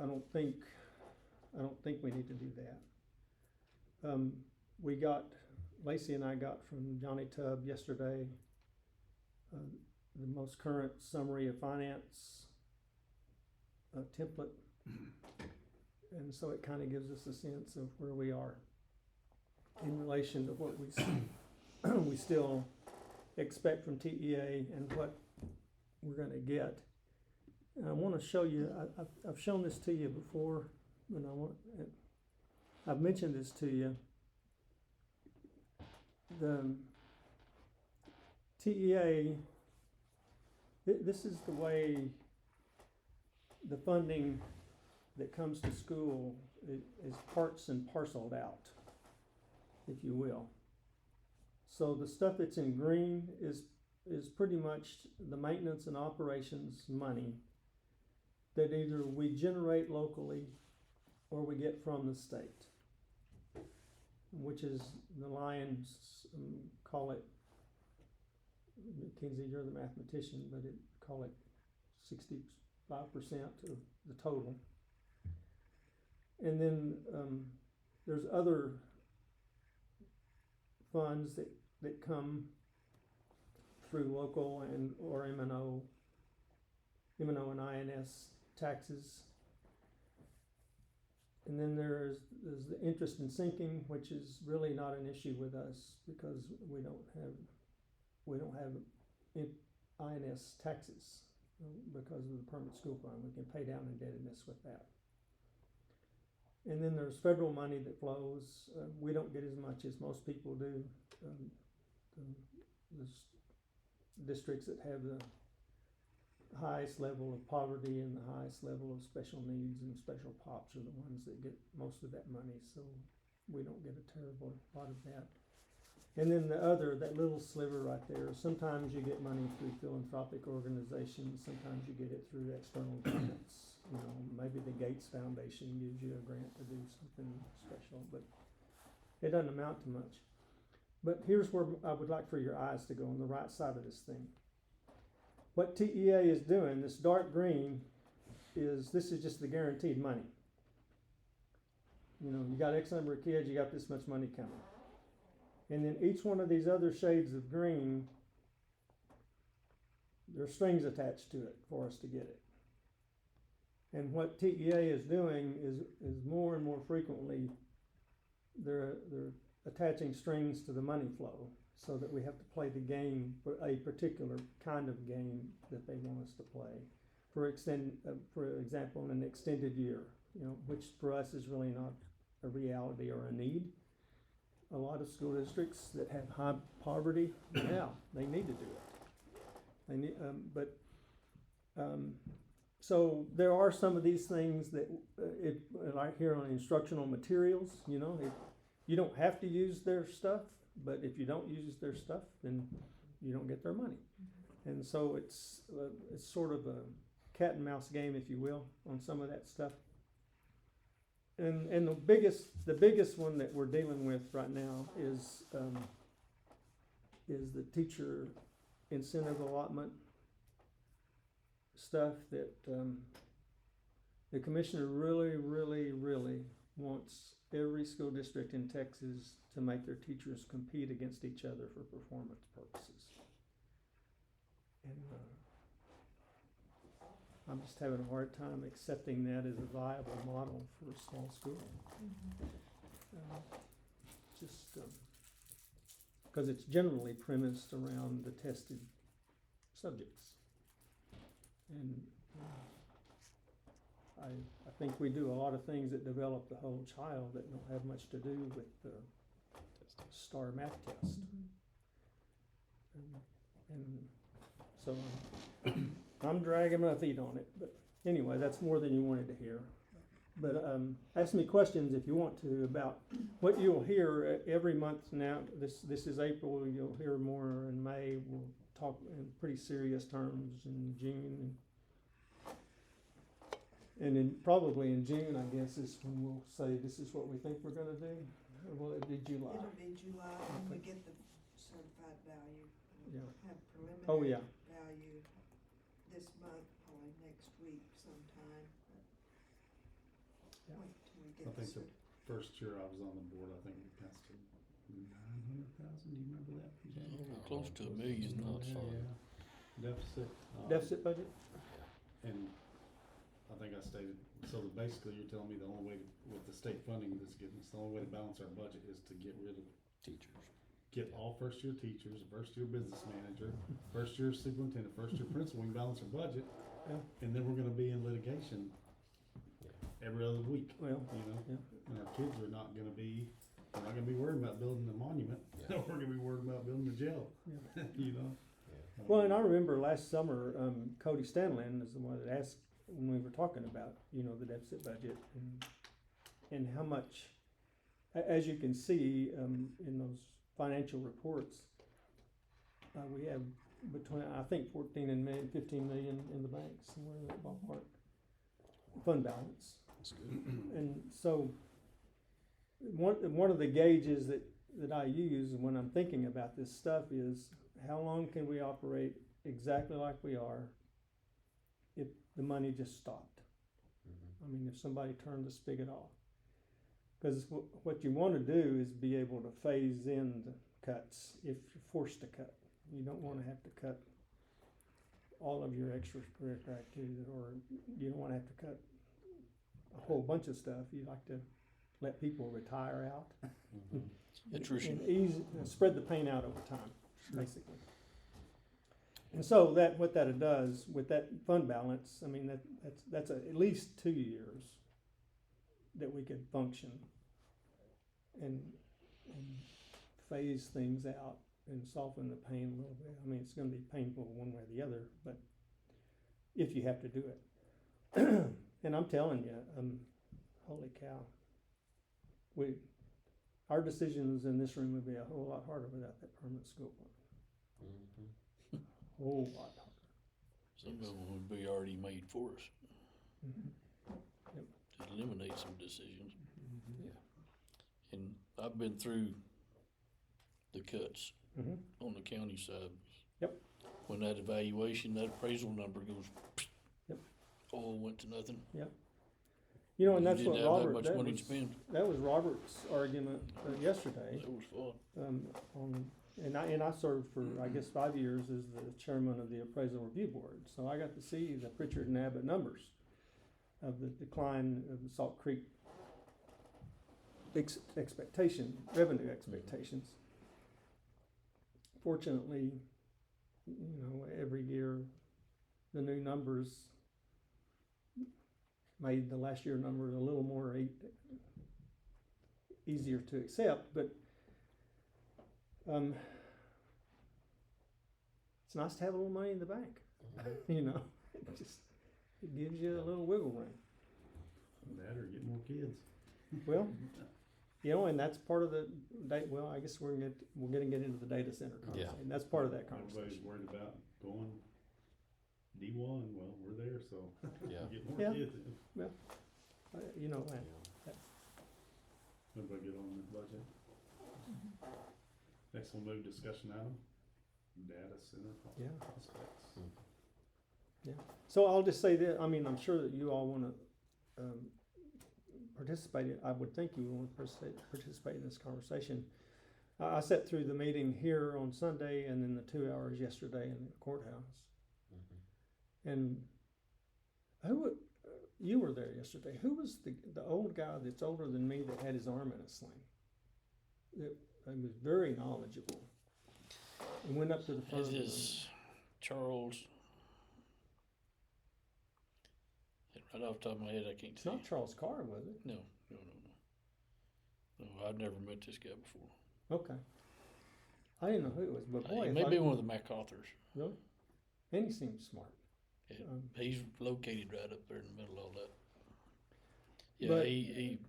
don't think we need to do that. Lacey and I got from Johnny Tubb yesterday the most current summary of finance template, and so it kind of gives us a sense of where we are in relation to what we still expect from TEA and what we're going to get. And I want to show you. I've shown this to you before, and I've mentioned this to you. The TEA. This is the way the funding that comes to school is parts and parceled out, if you will. So the stuff that's in green is pretty much the maintenance and operations money that either we generate locally or we get from the state, which is the Lions call it, Kinsey, you're the mathematician, but call it 65% of the total. And then there's other funds that come through local or M&O and INS taxes. And then there's the interest in sinking, which is really not an issue with us because we don't have INS taxes because of the permanent school fund. We can pay down indebtedness with that. And then there's federal money that flows. We don't get as much as most people do. The districts that have the highest level of poverty and the highest level of special needs and special pops are the ones that get most of that money. So we don't get a terrible lot of that. And then that little sliver right there, sometimes you get money through philanthropic organizations, sometimes you get it through external grants. You know, maybe the Gates Foundation gives you a grant to do something special, but it doesn't amount to much. But here's where I would like for your eyes to go, on the right side of this thing. What TEA is doing, this dark green, this is just the guaranteed money. You know, you got X number of kids, you got this much money coming. And then each one of these other shades of green there are strings attached to it for us to get it. And what TEA is doing is more and more frequently, they're attaching strings to the money flow so that we have to play the game, for a particular kind of game that they want us to play. For example, an extended year, which for us is really not a reality or a need. A lot of school districts that have high poverty, yeah, they need to do it. They need, so there are some of these things that, like here on instructional materials, you don't have to use their stuff, but if you don't use their stuff, then you don't get their money. And so it's sort of a cat and mouse game, if you will, on some of that stuff. And the biggest one that we're dealing with right now is the teacher incentive allotment stuff that the commissioner really, really, really wants every school district in Texas to make their teachers compete against each other for performance purposes. And I'm just having a hard time accepting that as a viable model for a small school. Because it's generally premised around the tested subjects. And I think we do a lot of things that develop the whole child that don't have much to do with the STAR math test. And so I'm dragging my feet on it, but anyway, that's more than you wanted to hear. But ask me questions if you want to about what you'll hear every month now. This is April. You'll hear more in May. We'll talk in pretty serious terms in June. And then probably in June, I guess, is when we'll say this is what we think we're going to do. Or will it be July? It'll be July when we get the certified value. Yeah. Have preliminary Oh, yeah. value this month, probably next week sometime. Yeah. Wait till we I get think the first year I was on the board, I think we passed it 900,000. Do you remember that? Jan? Close to $1 million. Not fun. Yeah. Deficit. Deficit budget? And I think I stated, so that basically you're telling me the only way with the state funding that's getting, the only way to balance our budget is to get rid of, Teachers. get all first year teachers, first year business manager, first year superintendent, first year principal, we can balance our budget. Yeah. And then we're gonna be in litigation every other week, Well, yeah. and our kids are not gonna be, we're not gonna be worried about building a monument, Yeah. we're gonna be worried about building a jail, Yeah. Well, Well, and I remember last summer, Cody Stanlin is the one that asked when we were talking about, the deficit budget and how much, as you can see, in those financial reports, we have between, I think 15 million in the bank, somewhere in that ballpark, fund balance. That's good. And so, one of the gauges that I use when I'm thinking about this stuff is how long can we operate exactly like we are if the money just stopped? I mean, if somebody turned the spigot off. Because what you want to do is be able to phase in the cuts if you're forced to cut. You don't want to have to cut all of your extracurricular activities, or you don't want to have to cut a whole bunch of stuff. You like to let people retire out. Attrition. And spread the pain out over time, basically. And so what that does with that fund balance, I mean, that's at least 2 years that we could function and phase things out and soften the pain a little bit. I mean, it's going to be painful one way or the other, but if you have to do it. And I'm telling you, holy cow, our decisions in this room would be a whole lot harder without that permanent school plan. Whole lot harder. Some of them would be already made for us Yep. to eliminate some decisions. Yeah. And I've been through the cuts Mhm. on the county side. Yep. When that evaluation, that appraisal number goes, Yep. all went to nothing. And that's You what didn't have that Robert, much that money to was, spend. that was Robert's argument yesterday, It was fun. on and I served for, I guess, 5 years as the chairman of the appraisal review board, so I got to see the Pritchard and Abbott numbers of the decline of the Salt Creek revenue expectations. Fortunately, you know, every year, the new numbers made the last year number a little more easier to accept, but it's nice to have a little money in the bank, you know, it gives you a little wiggle room. That or get more kids. Well, you know, and that's part of the, well, I guess we're gonna get into the data center conversation, that's part of that Everybody's conversation. worried about going D1, well, we're there, so Yeah. get more Yeah. kids. You know, Everybody get on the budget. Next we'll move discussion item, data center Yeah. prospects. so I'll just say that, I mean, I'm sure that you all wanna, participate, I would think you would wanna participate in this conversation. I sat through the meeting here on Sunday and then the 2 hours yesterday in the courthouse. And you were there yesterday, who was the old guy that's older than me that had his arm in a sling? That was very knowledgeable. And went up to the front. It is Charles. Right off the top of my head, I can't It's tell you. not Charles Carr, was it? No. No, I've never met this guy before. Okay. I didn't know who it was, but boy, He if may I- be one of the MacArthurs. really? And he seemed smart. Yeah, Um, he's located right up there in the middle of all that. Yeah, But- he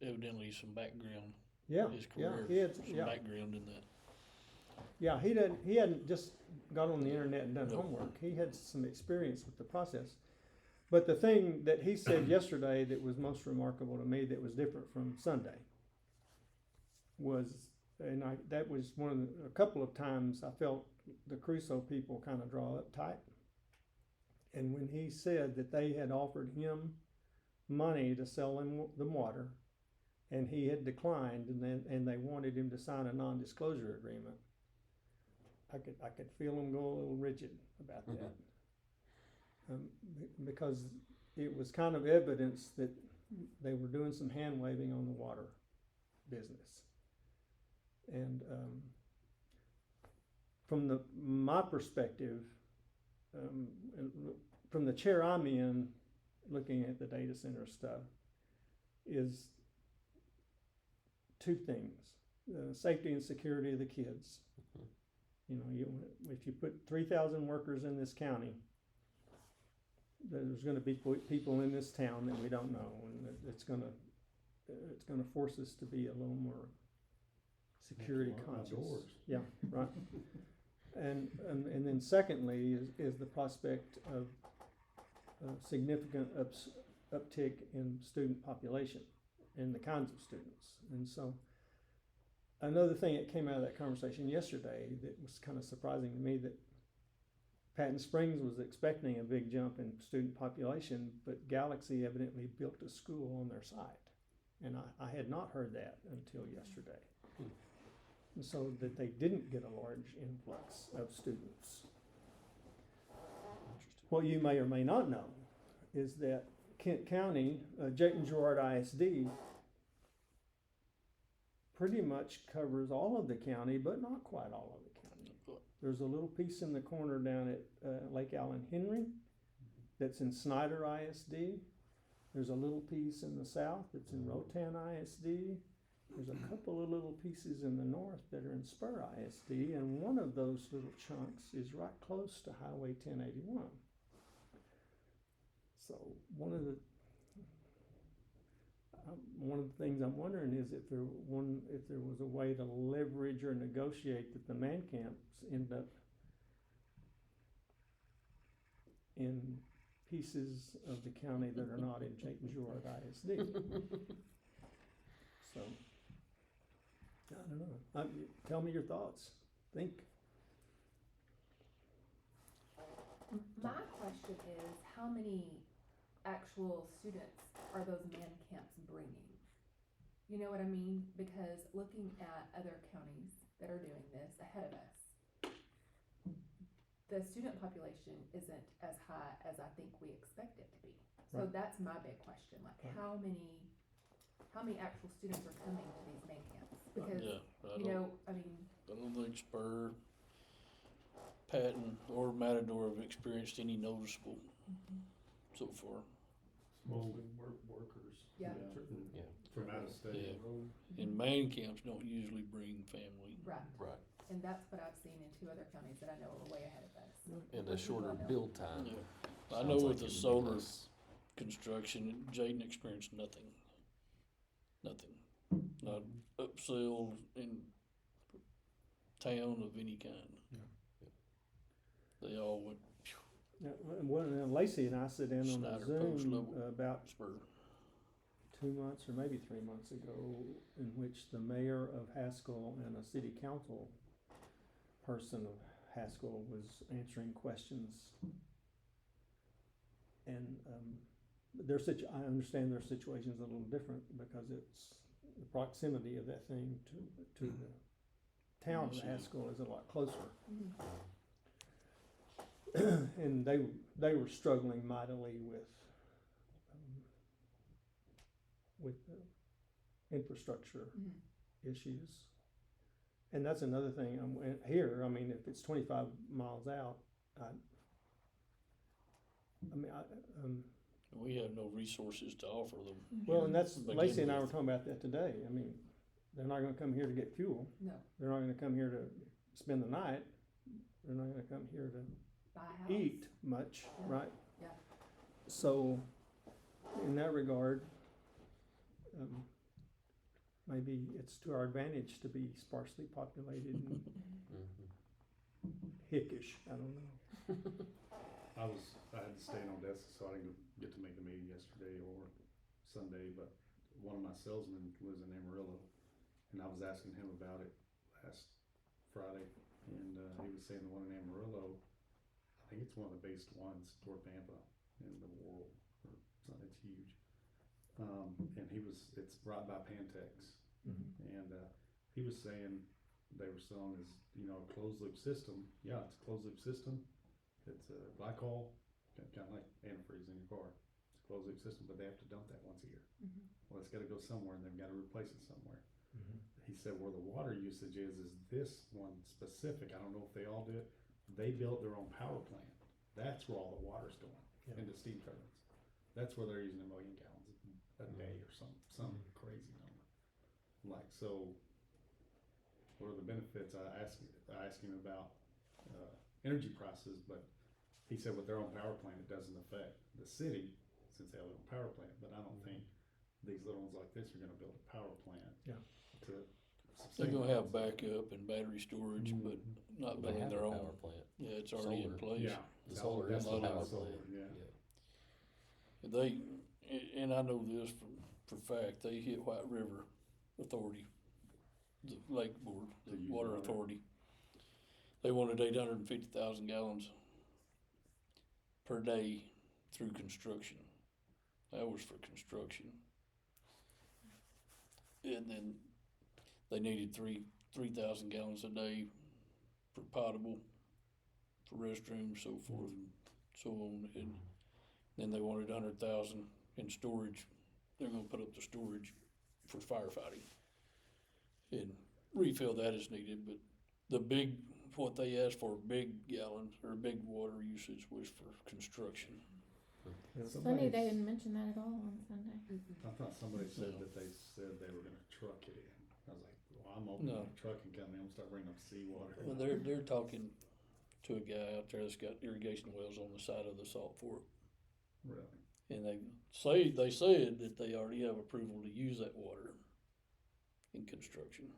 evidently some background, Yeah, his yeah, career, he had, some yeah, background in that. yeah, he hadn't just got on the internet and done No. homework. He had some experience with the process. But the thing that he said yesterday that was most remarkable to me, that was different from Sunday, was, that was a couple of times I felt the Crusoe people kind of draw uptight. And when he said that they had offered him money to sell them water, and he had declined, and they wanted him to sign a non-disclosure agreement, I could feel him go a little rigid about that. Because it was kind of evidence that they were doing some hand waving on the water business. And from my perspective, and from the chair I'm in, looking at the data center stuff, is two things: safety and security of the kids. You know, if you put 3,000 workers in this county, there's going to be people in this town that we don't know, and it's going to force us to be a little more security Lock my conscious. doors. Yeah, right. And then secondly is the prospect of a significant uptick in student population and the kinds of students. And so another thing that came out of that conversation yesterday that was kind of surprising to me, that Patton Springs was expecting a big jump in student population, but Galaxy evidently built a school on their site. And I had not heard that until yesterday. And so that they didn't get a large influx of students. What you may or may not know is that Kent County, Jayton Girard ISD, pretty much covers all of the county, but not quite all of the county. There's a little piece in the corner down at Lake Allen Henry that's in Snyder ISD. There's a little piece in the south that's in Rotan ISD. There's a couple of little pieces in the north that are in Spur ISD, and one of those little chunks is right close to Highway 1081. So one of the things I'm wondering is if there was a way to leverage or negotiate that the man camps end up in pieces of the county that are not in Jayton Girard ISD. So I don't know. Tell me your thoughts. Think. My question is, how many actual students are those man camps bringing? You know what I mean? Because looking at other counties, that are doing this ahead of us, the student population isn't as high as I think we expect it to be. So Right. that's my big question, like Right. how many actual students are coming to these main camps? Because, Yeah, you know, I mean, I don't think Spur, Patton, or Matador have experienced any noticeable so far. Mostly workers. Yeah. Yeah. From out of state. And main camps don't usually bring family. right, Right, and that's what I've seen in 2 other counties that I know are way ahead of us. and a shorter build time. Yeah. I Sounds know like with the it'd be solar less. construction, Jaden experienced nothing. Nothing. Not upsell in town of any kind. Yeah. They all went Yeah, and Lacey and I sit in on a Snyder Post Zoom level. about Spur. 2 months or maybe 3 months ago, in which the mayor of Haskell and a city council person of Haskell was answering questions. And I understand their situation's a little different because it's the proximity of that thing to the town of Haskell is a lot closer. And they were struggling mightily with infrastructure issues. And that's another thing, here, I mean, if it's 25 miles out, We have no resources to offer them. well, and that's, Begin Lacey and I were with. talking about that today. I mean, they're not gonna come here to get fuel. No, They're not gonna come here to spend the night. They're not gonna come here to buy a house. eat much, Yeah. right? Yeah. So, in that regard, maybe it's to our advantage to be sparsely populated and Mhm. hickish, I don't know. I had to stay in Odessa, so I didn't get to make the meeting yesterday or Sunday, but one of my salesmen lives in Amarillo, and I was asking him about it last Friday, and, he was saying the one in Amarillo, I think it's one of the biggest ones, toward Tampa in the world, or something, it's huge. And it's right by Pantex, and, he was saying they were selling his, a closed loop system. Yeah, it's a closed loop system. It's a glycol, kind of like antifreeze in your car. It's a closed loop system, but they have to dump that once a year. Well, it's gotta go somewhere and they've gotta replace it somewhere. He said where the water usage is this one specific, I don't know if they all do it, they built their own power plant. That's where all the water's going, Yeah. into steam turbines. That's where they're using 1,000,000 gallons a day or some crazy number. Like, so, what are the benefits? I asked him about, energy prices, but he said with their own power plant, it doesn't affect the city since they have their own power plant, but I don't think these little ones like this are gonna build a power plant. Yeah. To They're gonna sustain have it. backup and battery storage, but not They building have their a own. power plant. Yeah, it's already in Solar. place. Yeah. The solar is the That's power solar, plant. yeah. They, and I know this for fact, they hit White River Authority, the Lake Board, To the use Water water. Authority. They wanted 850,000 gallons per day through construction. That was for construction. And then they needed 3,000 gallons a day for potable, for restrooms, so forth, and so on. And then they wanted 100,000 in storage. They're gonna put up the storage for firefighting. And refill that as needed, but what they asked for, big gallons, or big water usage was for construction. Yeah, Sunday, they didn't mention that at all on Sunday. I thought somebody said No. that they said they were gonna truck it in. I was like, well, I'm open No. to trucking company, I'm gonna start bringing up seawater. Well, they're talking to a guy out there that's got irrigation wells on the side of the Salt Fork. Really? And they said that they already have approval to use that water in construction.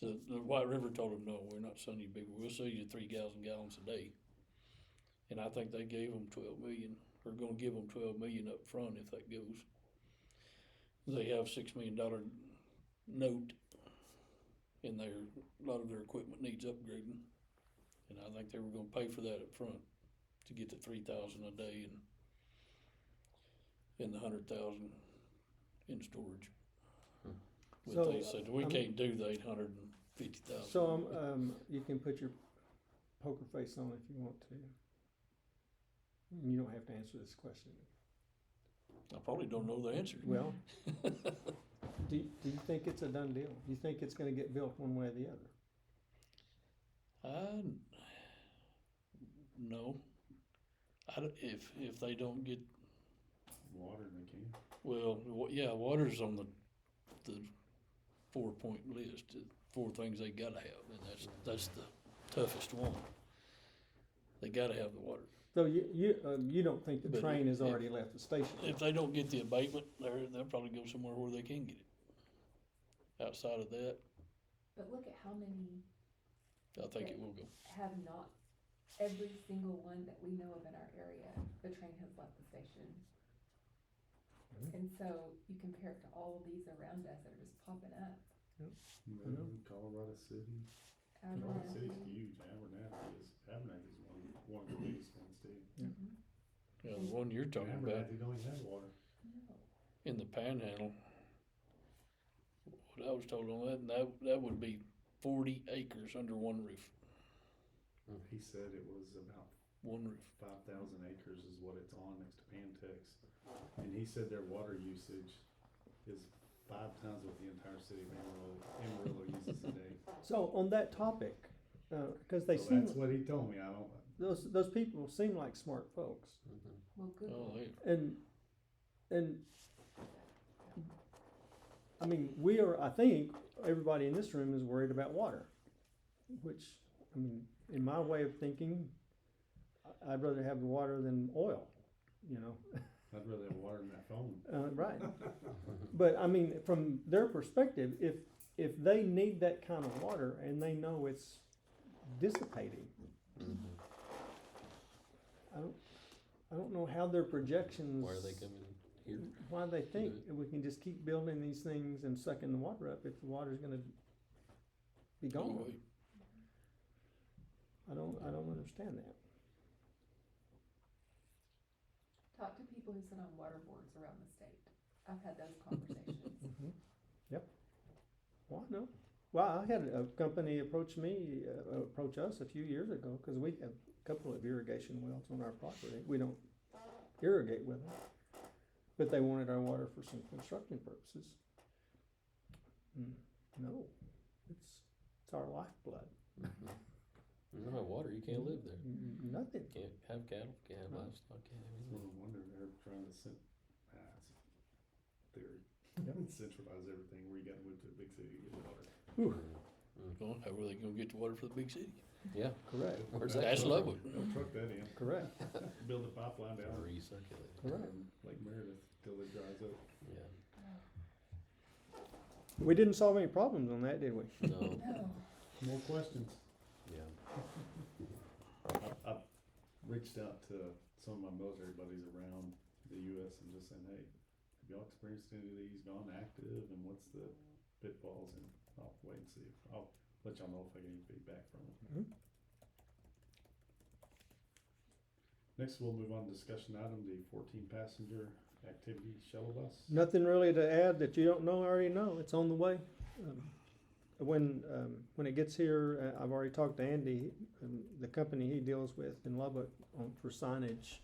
So the White River told them, no, we're not selling you big, we'll sell you 3,000 gallons a day. And I think they gave them 12 million, or gonna give them 12 million up front if that goes. They have $6 million note in there, a lot of their equipment needs upgrading. And I think they were gonna pay for that up front to get the 3,000 a day and the 100,000 in storage. But So, they said, we can't do the 800 50,000. So, you can put your poker face on if you want to. You don't have to answer this question. I probably don't know the answer. Well, do you think it's a done deal? Do you think it's gonna get built one way or the other? No. If they don't get, Water, they can. well, yeah, water's on the 4-point list, 4 things they gotta have, and that's the toughest one. They gotta have the water. So you don't think the But train has if- already left the station? If they don't get the abatement, they'll probably go somewhere where they can get it. Outside of that, But look at how many I think it will go. have not, every single one that we know of in our area, the train has left the station. Mhm. And so you compare it to all of these around us that are just popping up. Colorado City. Colorado City's Abernathy. huge. Abernathy's one of the biggest ones too. Mhm. Yeah, the one you're talking about Abernathy don't even have water. No. in the Panhandle, what I was told on that would be 40 acres under one roof. He said it was about One roof. 5,000 acres is what it's on next to Pantex. And he said their water usage is 5 times what the entire city of Amarillo uses a day. So on that topic, because they So seem, that's what he told me. I don't. those people seem like smart folks. Well, good. Oh, Lord. And I mean, I think everybody in this room is worried about water, which, I mean, in my way of thinking, I'd rather have water than oil, you know? I'd rather have water than that phone. Right. But I mean, from their perspective, if they need that kind of water and they know it's dissipating, I don't know how their projections. Why are they coming here? Why they think it. we can just keep building these things and sucking the water up if the water's gonna be Go gone. away. I don't understand that. Talk to people who sit on water boards around the state. I've had those conversations. Yep. Well, I know. Well, I had a company approach us a few years ago, cause we have a couple of irrigation wells on our property. We don't irrigate with them, but they wanted our water for some construction purposes. No, it's our lifeblood. You don't have water, you can't live there. Nothing. Can't have cattle, can't have No. livestock, can't have No anything. wonder they're trying to it's theory. Yep. Centralize everything where you gotta move to a big city to get water. Well, how are they gonna get the water for the big city? Yeah, Correct. where's that That's coming Lubbock. They'll truck that in, Correct. build a pipeline from? down Recirculate. Correct. from Lake Meredith till it dries up. Yeah, We didn't solve any problems on that, did we? no, No. More questions? yeah. I've reached out to some of my military buddies around the US and just saying, hey, have y'all experienced any of these gone active and what's the pitfalls, and I'll wait and see. I'll let y'all know if I get any feedback from them. Mhm. Next, we'll move on to discussion item, the 14 passenger activity shuttle bus. Nothing really to add that you don't know, I already know, it's on the way. When it gets here, I've already talked to Andy, the company he deals with in Lubbock for signage.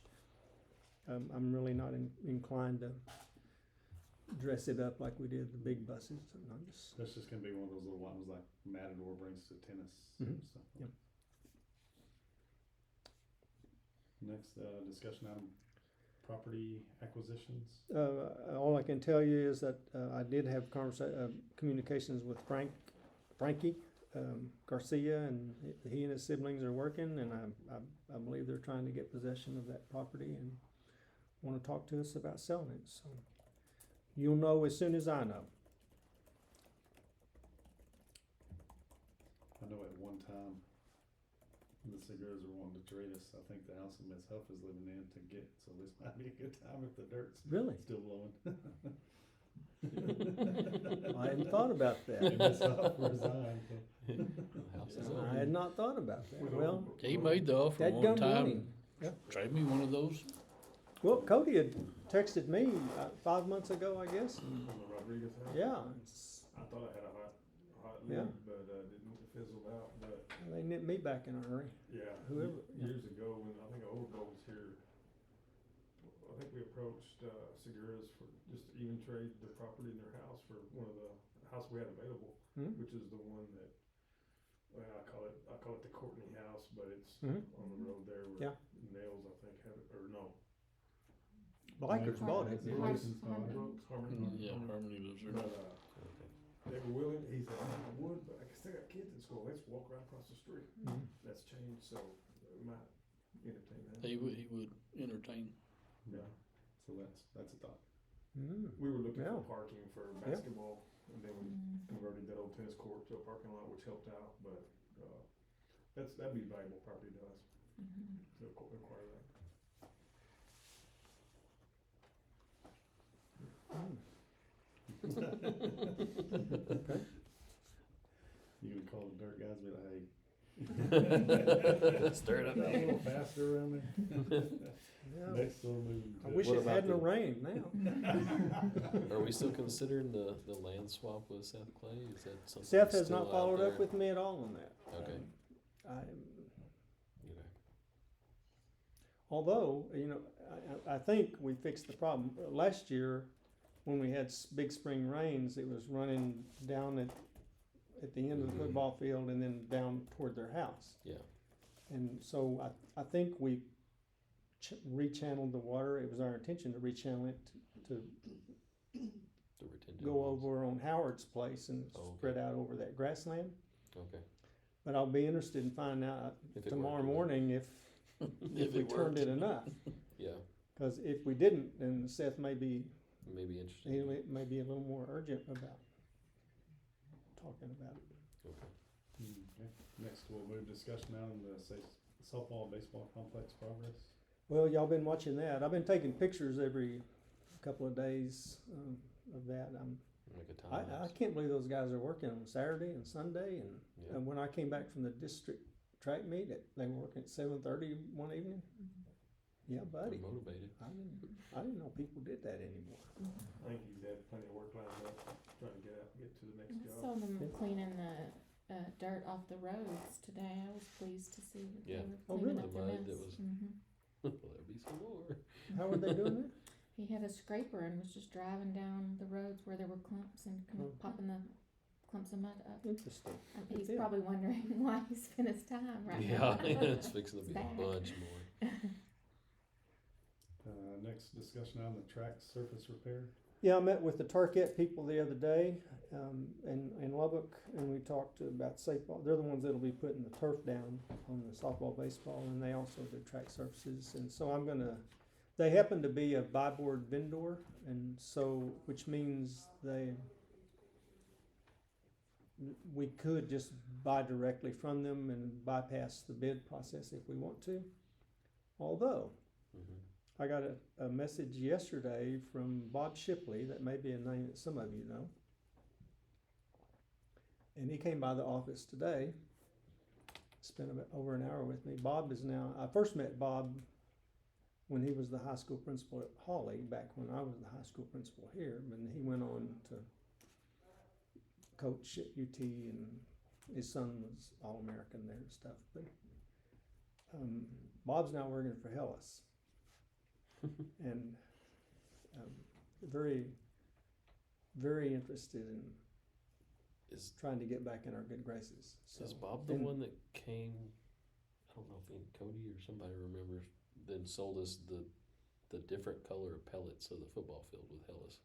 I'm really not inclined to dress it up like we did the big buses, and I'm just, That's just gonna be one of those little ones like Matador brings to tennis and Mhm. stuff. Yep. Next, discussion item, property acquisitions. all I can tell you is that I did have communications with Frankie Garcia, and he and his siblings are working, and I believe they're trying to get possession of that property and want to talk to us about selling it. So you'll know as soon as I know. I know at one time, the cigars were wanting to trade us, I think the house that Miss Huff is living in to get, so this might be a good time if the dirt's Really? still blowing. I hadn't thought about that. Miss Huff resigned. House is I on. had not thought about that. Well, He made the offer that one gum time. money. Yeah. Trade me one of those. Well, Cody had texted me 5 months ago, I guess. and From the Rodriguez house? yeah, it's, I thought I had a hot Yeah. lead, but, didn't They need me back in a hurry, Yeah, whoever. years ago, when I think Overbold was here, I think we approached, Segura's for just to even trade the property in their house for one of the house we had available, Hmm? which is the one that, well, I call it the Courtney House, but it's Mhm. on the road there where Yeah. Nails, I think, have it, or no. Bikers bought it. Har- Brooks, Harmony. Harmony. Yeah, Harmony lives there. But, they were willing, he said, I would, but I still got kids in school, let's walk right across the street. Mhm. That's changed, so we might entertain that. He would entertain. Yeah. So that's a thought. Mm. We were looking Yeah. for parking for basketball, and then we Mm. converted that old tennis court to a parking lot, which helped out, but, that'd be valuable property to us, Mhm. to acquire that. Okay. You gonna call the dirt guys and be like, hey, Stir it up. a little faster around there? Yeah. Next door moving I to. wish What it about hadn't the- rained now. Are we still considering the land swap with Seth Clay? Is that something? Seth has still not out followed up there? with me at all on that. Okay. Okay. Okay. I think we fixed the problem. Last year, when we had big spring rains, it was running down at the end of the Mhm. football field and then down toward their house. Yeah. And so I think we rechanneled the water. It was our intention to rechannel it to The retention go walls. over on Howard's place and Oh, okay. spread out over that grassland. Okay. But I'll be interested in finding out If it tomorrow worked. morning if If we it turned worked. it enough. Yeah. Because if we didn't, then Seth may be, Maybe interesting. he may be a little more urgent about talking about it. Okay. Okay. Next, we'll move discussion out on the softball, baseball complex progress. Well, y'all been watching that. I've been taking pictures every couple of days of that. Like a time I lapse. can't believe those guys are working on Saturday and Sunday. And Yeah. when I came back from the district track meet, they were working at 7:30 one evening. Yeah, buddy. Pretty motivated. I didn't know people did that anymore. I think he's had plenty of work lined up, trying to get to the I next job. saw them cleaning the dirt off the roads today. I was pleased to see that Yeah. they were Oh, cleaning really? up The the mud mess. that was- Mhm. There'll be some more. How were they doing that? He had a scraper and was just driving down the roads where there were clumps and kind Oh. of popping the clumps of mud up. Interesting. He's Yeah. probably wondering why he spent his time right Yeah, now. it's fixing to It's be a bad. bunch more. Next discussion on the track surface repair. Yeah, I met with the Tarkett people the other day, in Lubbock, and we talked about softball. They're the ones that'll be putting the turf down on the softball, baseball, and they also do track surfaces. And so they happen to be a buy board vendor, and so, which means we could just buy directly from them and bypass the bid process if we want to. Although, Mhm. I got a message yesterday from Bob Shipley, that may be a name that some of you know. And he came by the office today, spent about over an hour with me. I first met Bob when he was the high school principal at Hawley, back when I was the high school principal here, and he went on to coach at UT, and his son was All-American there and stuff. But Bob's now working for Hellas. And very, very interested in Is trying to get back in our good graces. So, Is Bob the and- one that came? I don't know if Cody or somebody remembers. Then sold us the different color of pellets of the football field with Hellas.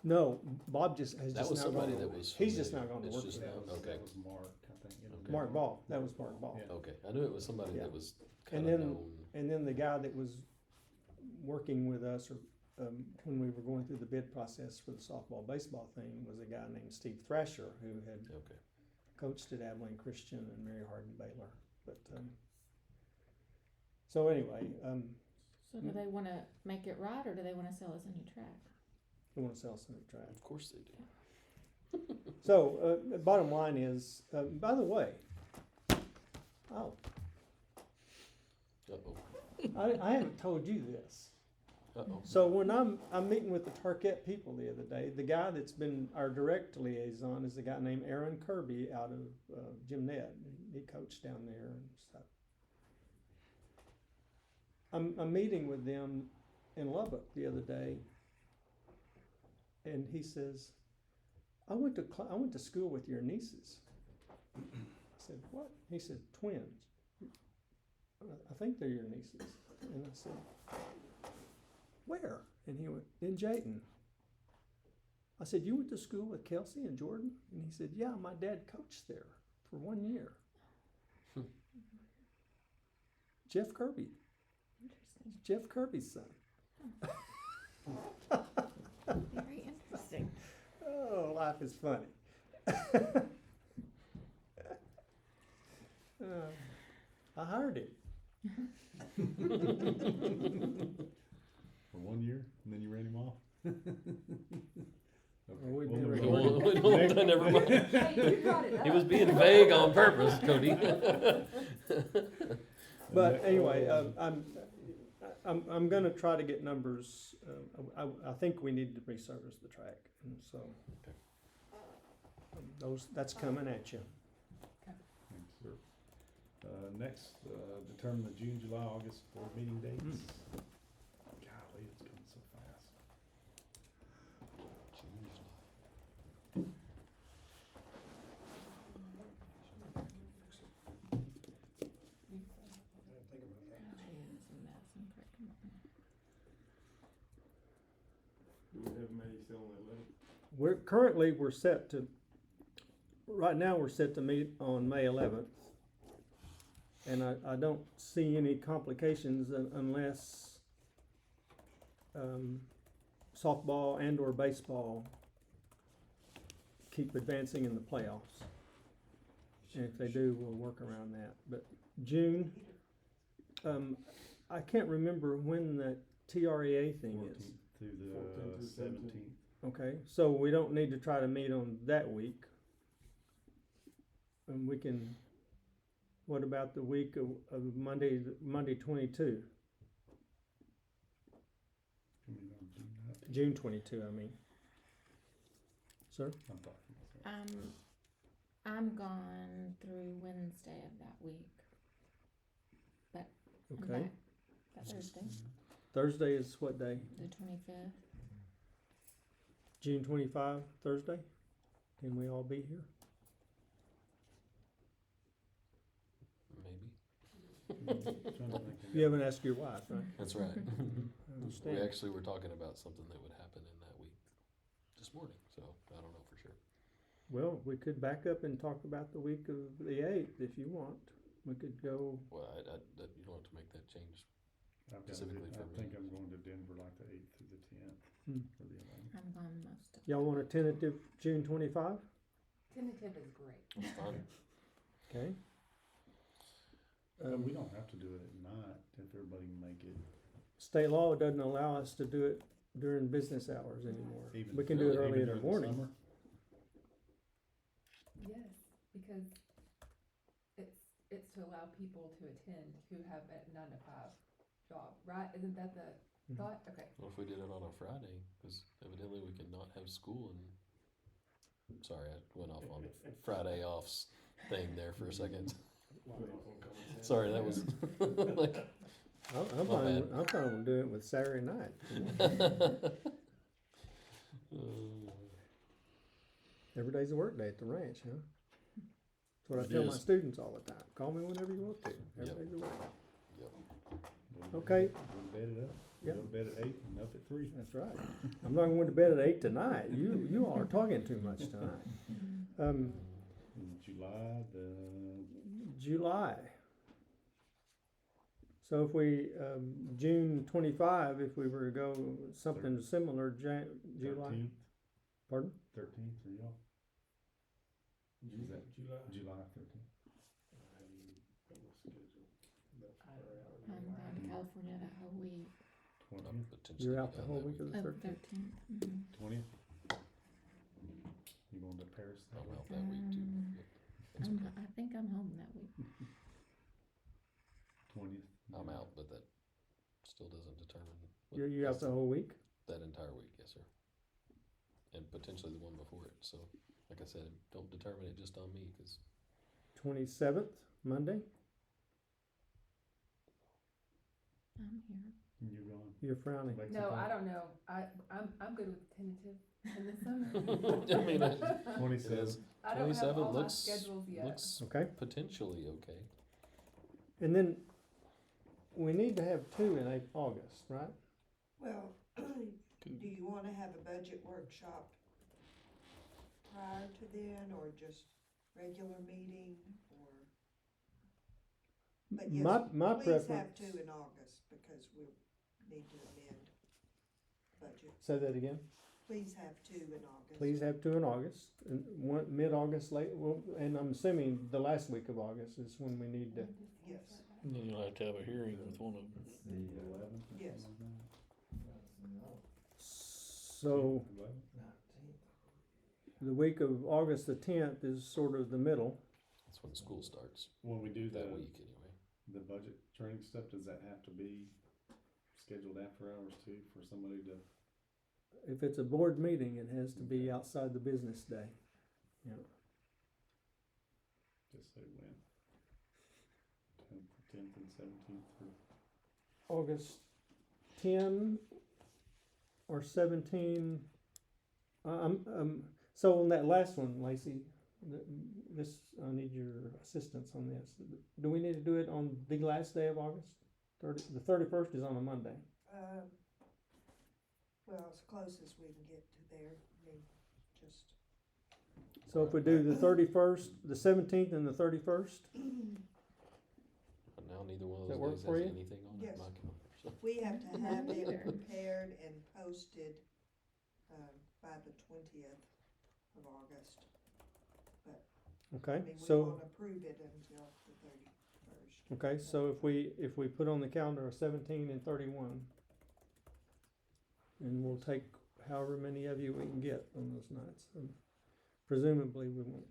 No, Bob has That just was now somebody gone. that was. He's just now familiar. gone to It's work just for now- them. Okay. That was Mark, I think. Okay. Mark Ball. That was Mark Ball. Yeah. Okay, I knew it was somebody Yeah. that was And kind of then- known. And then the guy that was working with us, when we were going through the bid process for the softball, baseball thing, was a guy named Steve Thrasher, who had Okay. coached at Abilene Christian and Mary Hardin Baylor. But so anyway, So do they want to make it right, or do they want to sell us a new track? we want to sell some track. Of course they do. So bottom line is, by the way, oh, Uh-oh. I haven't told you this. Uh-oh. So when I'm meeting with the Tarkett people the other day, the guy that's been our direct liaison is a guy named Aaron Kirby out of Jim Ned. he coached down there and stuff. I'm meeting with them in Lubbock the other day, and he says, I went to school with your nieces. I said, what? He said, twins. I think they're your nieces. And I said, where? And he went, in Jayton. I said, you went to school with Kelsey and Jordan? And he said, yeah, my dad coached there for 1 year. Jeff Kirby. Interesting. Jeff Kirby's son. Very interesting. Oh, life is funny. I hired him. For 1 year, and then you ran him off? Well, we've Well, been never recording. mind. Never mind. Hey, you brought it up. He was being vague on purpose, Cody. But anyway, I'm gonna try to get numbers. I think we need to resurface the track, and so that's coming at you. Thanks, sir. Next, determine the June, July, August board meeting dates. Golly, it's coming so fast. Do we have May still on that list? We're set to. Right now, we're set to meet on May 11th, and I don't see any complications unless softball and/or baseball keep advancing in the playoffs. And if they do, we'll work around that. But June, I can't remember when the TREA thing is. 14th through the 17th. Okay, so we don't need to try to meet on that week. And we can, what about the week of Monday 22? Can we go on June 19th? June 22, I mean. Sir? I'm talking about that. I'm gone through Wednesday of that week. But I'm Okay. back that Thursday, Thursday is what day? the 25th. June 25, Thursday? Can we all be here? Maybe. Trying to think of You haven't asked your wife, right? That's right. I We understand. actually were talking about something that would happen in that week this morning, so I don't know for sure. Well, we could back up and talk about the week of the 8th if you want. We could go, Well, you don't have to make that change. I've got Specifically for I me. think I'm going to Denver like the 8th through the 10th, Hmm. or the 11th. I'm gone most of y'all want a tentative June 25? Tentative is great. It's fine. Okay. But we don't have to do it at night if everybody can make it. State law doesn't allow us to do it during business hours anymore. Even We can do it really, early in even the during morning. summer. Yes, because it's to allow people to attend who have a 9 to 5 job, right? Isn't that the Mhm. thought? Okay. What if we did it on a Friday? Because evidently we can not have school and. Sorry, I went off on Friday offs thing there for a second. Sorry, that was like. I'm My fine, bad. I'm fine with doing it with Saturday night. Every day's a work day at the ranch, huh? That's what I It tell my is. students all the time. Call me whenever you want to. Every Yep. day's a work day. We'll Okay. Go to bed at up. Yep. Go to bed at 8 and up at 3. That's right. I'm not going to bed at 8 tonight. You all are talking too much tonight. In July, July. So if we, June 25, if we were to go something similar, July, 13th, pardon? 13th, are y'all? Is that July 13th? I'm going to California that whole week 20th, Potentially You're out the on whole that week of the of 13th? 13th. Mhm. 20th? You going to Paris that I'm week? out that week too. I think I'm home that week. 20th? I'm out, but that still doesn't determine. what- You're out the whole week? That entire week, yes, sir. And potentially the one before it, so, like I said, don't determine it just on me, cause 27th, Monday. I'm here. You going? You're frowning. Make No, some I time? don't know, I'm good with tentative in the summer. I mean, it 27th. is, I don't have 27 all my looks, schedules yet. looks Okay. potentially okay. And then we need to have two in August, right? Well, do you wanna have a budget workshop prior to then, or just regular meeting, or? But yes, My please preference. have two in August, because we'll need to amend budget. Say that again. Please have two in August. Please have two in August, and one mid-August late, well, and I'm assuming the last week of August is when we need to. Yes, And then you'll have to have a hearing with one of them. It's the, 11th? yes. So the week of August the 10th is sort of the middle. That's when school starts, When we do that week anyway. the budget training stuff, does that have to be scheduled after hours too, for somebody to? If it's a board meeting, it has to be outside the business day. Yeah. Just say when? 10th and 17th for August 10 or 17. So on that last one, Lacey, this, I need your assistance on this. Do we need to do it on the last day of August? The 31st is on a Monday. Well, as close as we can get to there, I mean, just, So if we do the 31st, the 17th and the 31st, But now neither one of That those work days for has you? anything on Yes. my calendar, so. we have to have it Either. prepared and posted, by the 20th of August. okay, I mean, we so, won't approve it until the 31st. okay, so if we put on the calendar 17 and 31, and we'll take however many of you we can get on those nights. And presumably we won't.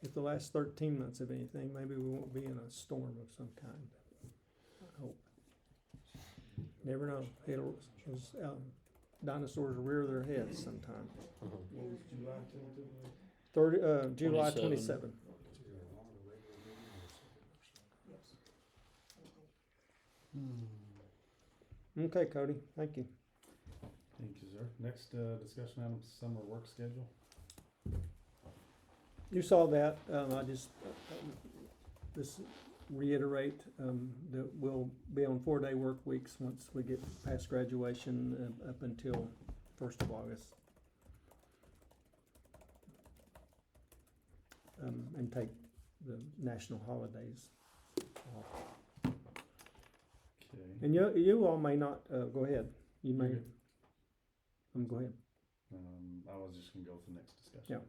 If the last 13 months of anything, maybe we won't be in a storm of some kind. I hope. Never know. Dinosaurs rear their heads sometime. July 27. 27. Yes. Okay, Cody, thank you. Thank you, sir. Next, discussion item, summer work schedule. You saw that, I just reiterate, that we'll be on 4-day work weeks once we get past graduation, up until 1st of August. And take the national holidays off. Okay. And you all may not, go ahead, you may, Mhm. go ahead. I was just gonna go with the next discussion.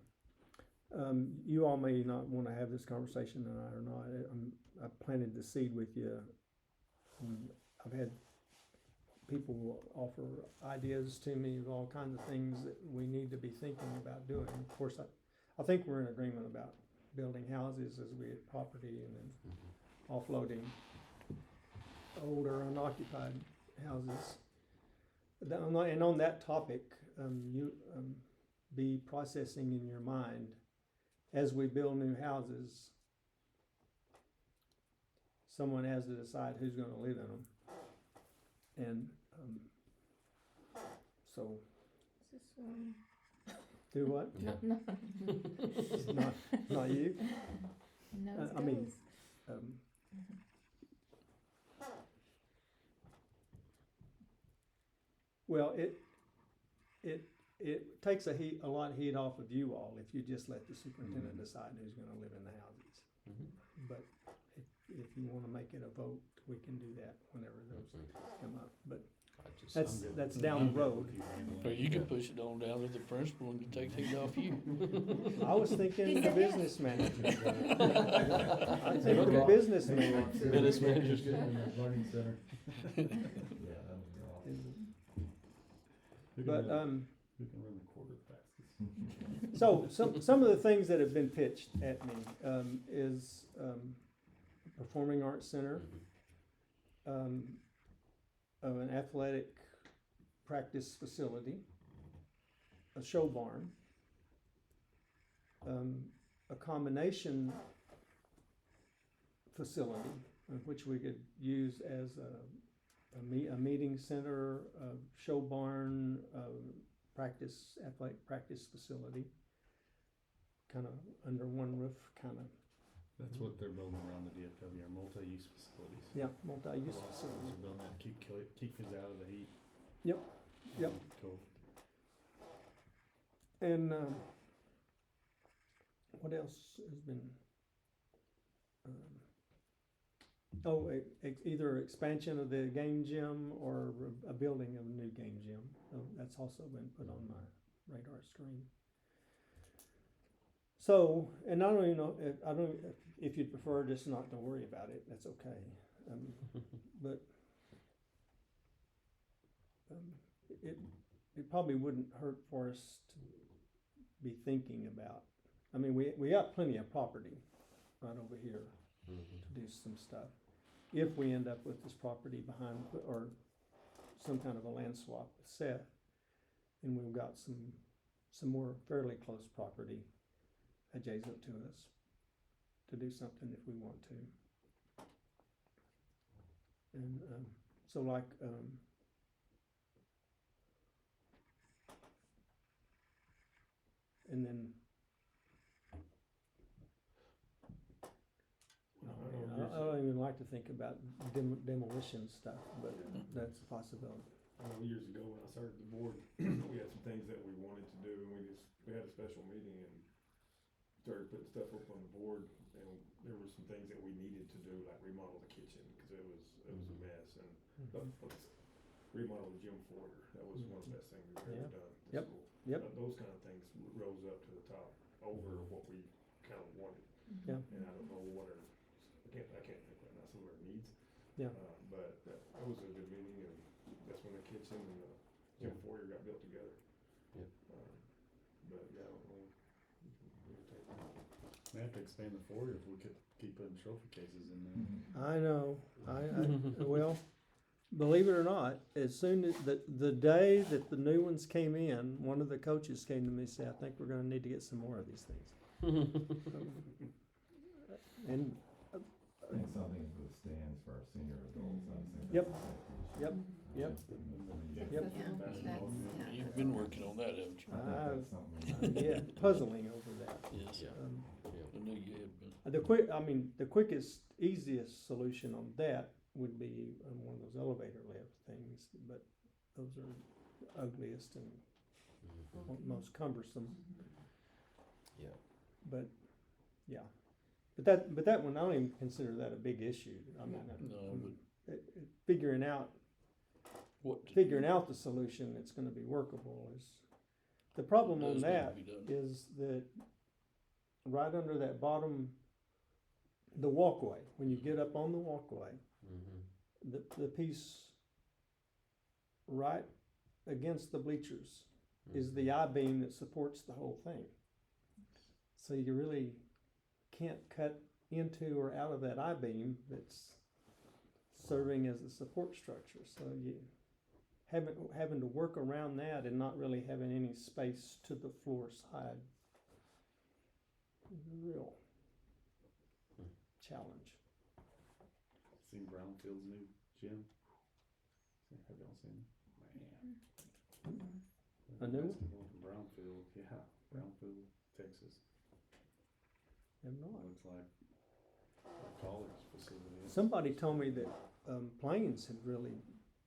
You all may not wanna have this conversation tonight or not, I planted the seed with you. I've had people offer ideas to me of all kinds of things that we need to be thinking about doing. Of course, I think we're in agreement about building houses as we get property and then offloading older unoccupied houses. And on that topic, you be processing in your mind as we build new houses. Someone has to decide who's going to live in them, and so This is, do what? Yeah. no, Not you. no, I mean, well, it takes a lot of heat off of you all if you just let the superintendent decide who's going to live in the houses. Mhm. But if you want to make it a vote, we can do that whenever those come up. But I just, that's down the road. Or you can push it on down to the principal and take it off you. I was thinking the business manager. I think Okay. the business manager. Business manager's Learning center. yeah, that would be awesome. But Who can run the quarter fastest? so some of the things that have been pitched at me is performing arts center, of an athletic practice facility, a show barn, a combination facility, which we could use as a meeting center, a show barn, athletic practice facility, kind of under one roof, kind of, That's what they're building around the DFW, are multi-use facilities. yeah, multi-use A lot of schools facility. are building that to keep kids out of the heat. Yep, yep. Cool. And what else has been? Either expansion of the game gym or a building of a new game gym. So that's also been put on my radar screen. So, and I don't even know if you'd prefer just not to worry about it. That's okay. But it probably wouldn't hurt for us to be thinking about. I mean, we got plenty of property right over here to do some stuff. If we end up with this property behind, or some kind of a land swap with Seth, and we've got some more fairly close property adjacent to us to do something if we want to. And so like and then I don't even like to think about demolition stuff, but that's a possibility. I know years ago when I started the board, we had some things that we wanted to do, and we had a special meeting and started putting stuff up on the board, and there were some things that we needed to do, like remodel the kitchen, cause it was a mess, and let's remodel the gym floor. That was one of the best things we've ever done at Yep. school. Yep. Those kind of things rose up to the top over what we kind of wanted. Yeah. And I don't know what our, I can't think right now, some of our needs. Yeah. But that was a good meeting, and that's when the kitchen and the gym foyer got built together. Yep. But yeah, I don't know. We have to expand the foyer if we could keep putting trophy cases in there. I know. Well, believe it or not, as soon as the day that the new ones came in, one of the coaches came to me and said, "I think we're going to need to get some more of these things." And I think something with stands for our senior adults, I think. Yep. that's Yep. appreciated. Yep. You've been working on that, haven't you? I think that's something. yeah, puzzling over that. Yes, Yeah. I knew you had been. The quickest, easiest solution on that would be one of those elevator lift things, but those are the ugliest and most cumbersome. Yeah. But yeah, but that one, I don't even consider that a big issue. I mean, figuring out the solution that's going to be workable is the problem on Does need to that be done. is that right under that bottom, the walkway, when you get up on the walkway, the piece right against the bleachers is the I-beam that supports the whole thing. So you really can't cut into or out of that I-beam that's serving as a support structure. So you having to work around that and not really having any space to the floor side is a real challenge. Seen Brownfield's new gym? Have y'all seen it? Man. A new one? Basketball from Brownfield, yeah, Brownfield, Texas. Have not. Looks like a college facility. Somebody told me that Plains had really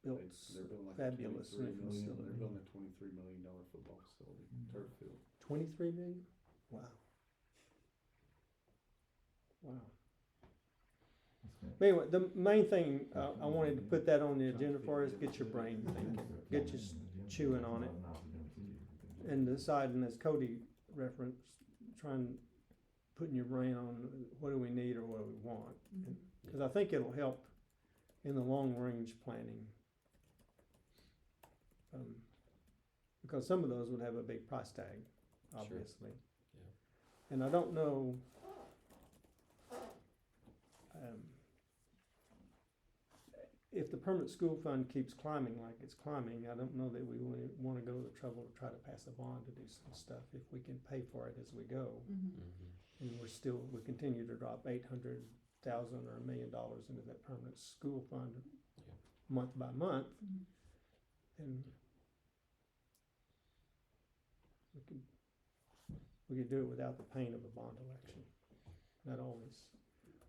built They're building like fabulous a $23 million, facility. they're building a $23 million football facility, turf field. 23 million? Wow. Wow. But anyway, the main thing I wanted to put that on the agenda for is get your brain thinking, get you chewing on it, and deciding, as Cody referenced, trying putting your brain on what do we need or what do we want, because I think it'll help in the long range planning. Because some of those would have a big price tag, obviously. Yeah. And I don't know. If the permanent school fund keeps climbing like it's climbing, I don't know that we want to go to the trouble to try to pass a bond to do some stuff if we can pay for it as we go. And we continue to drop $800,000 or $1 million into that permanent school fund Yeah. month by month. Mhm. And we could do it without the pain of a bond election.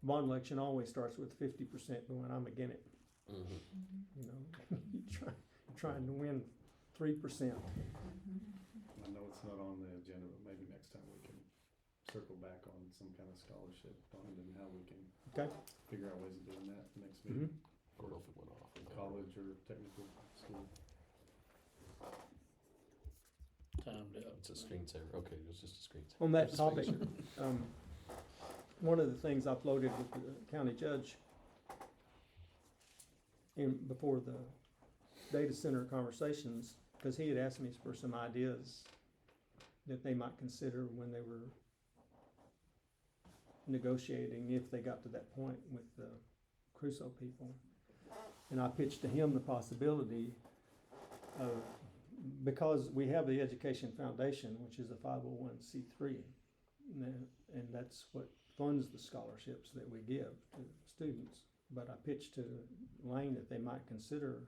Bond election always starts with 50% going, I'm against it, Mhm. you know, trying to win 3%. I know it's not on the agenda, but maybe next time we can circle back on some kind of scholarship fund and how we can Okay. figure out ways of doing that next Mhm. meeting, I don't know if it went off. college or technical school. Timed out. It's a screensaver. Okay, it was just a screensaver. On that Just making topic, sure. one of the things I floated with the county judge before the data center conversations, because he had asked me for some ideas that they might consider when they were negotiating, if they got to that point with the Crusoe people. And I pitched to him the possibility of, because we have the Education Foundation, which is a 501c3, and that's what funds the scholarships that we give to students. But I pitched to Lane that they might consider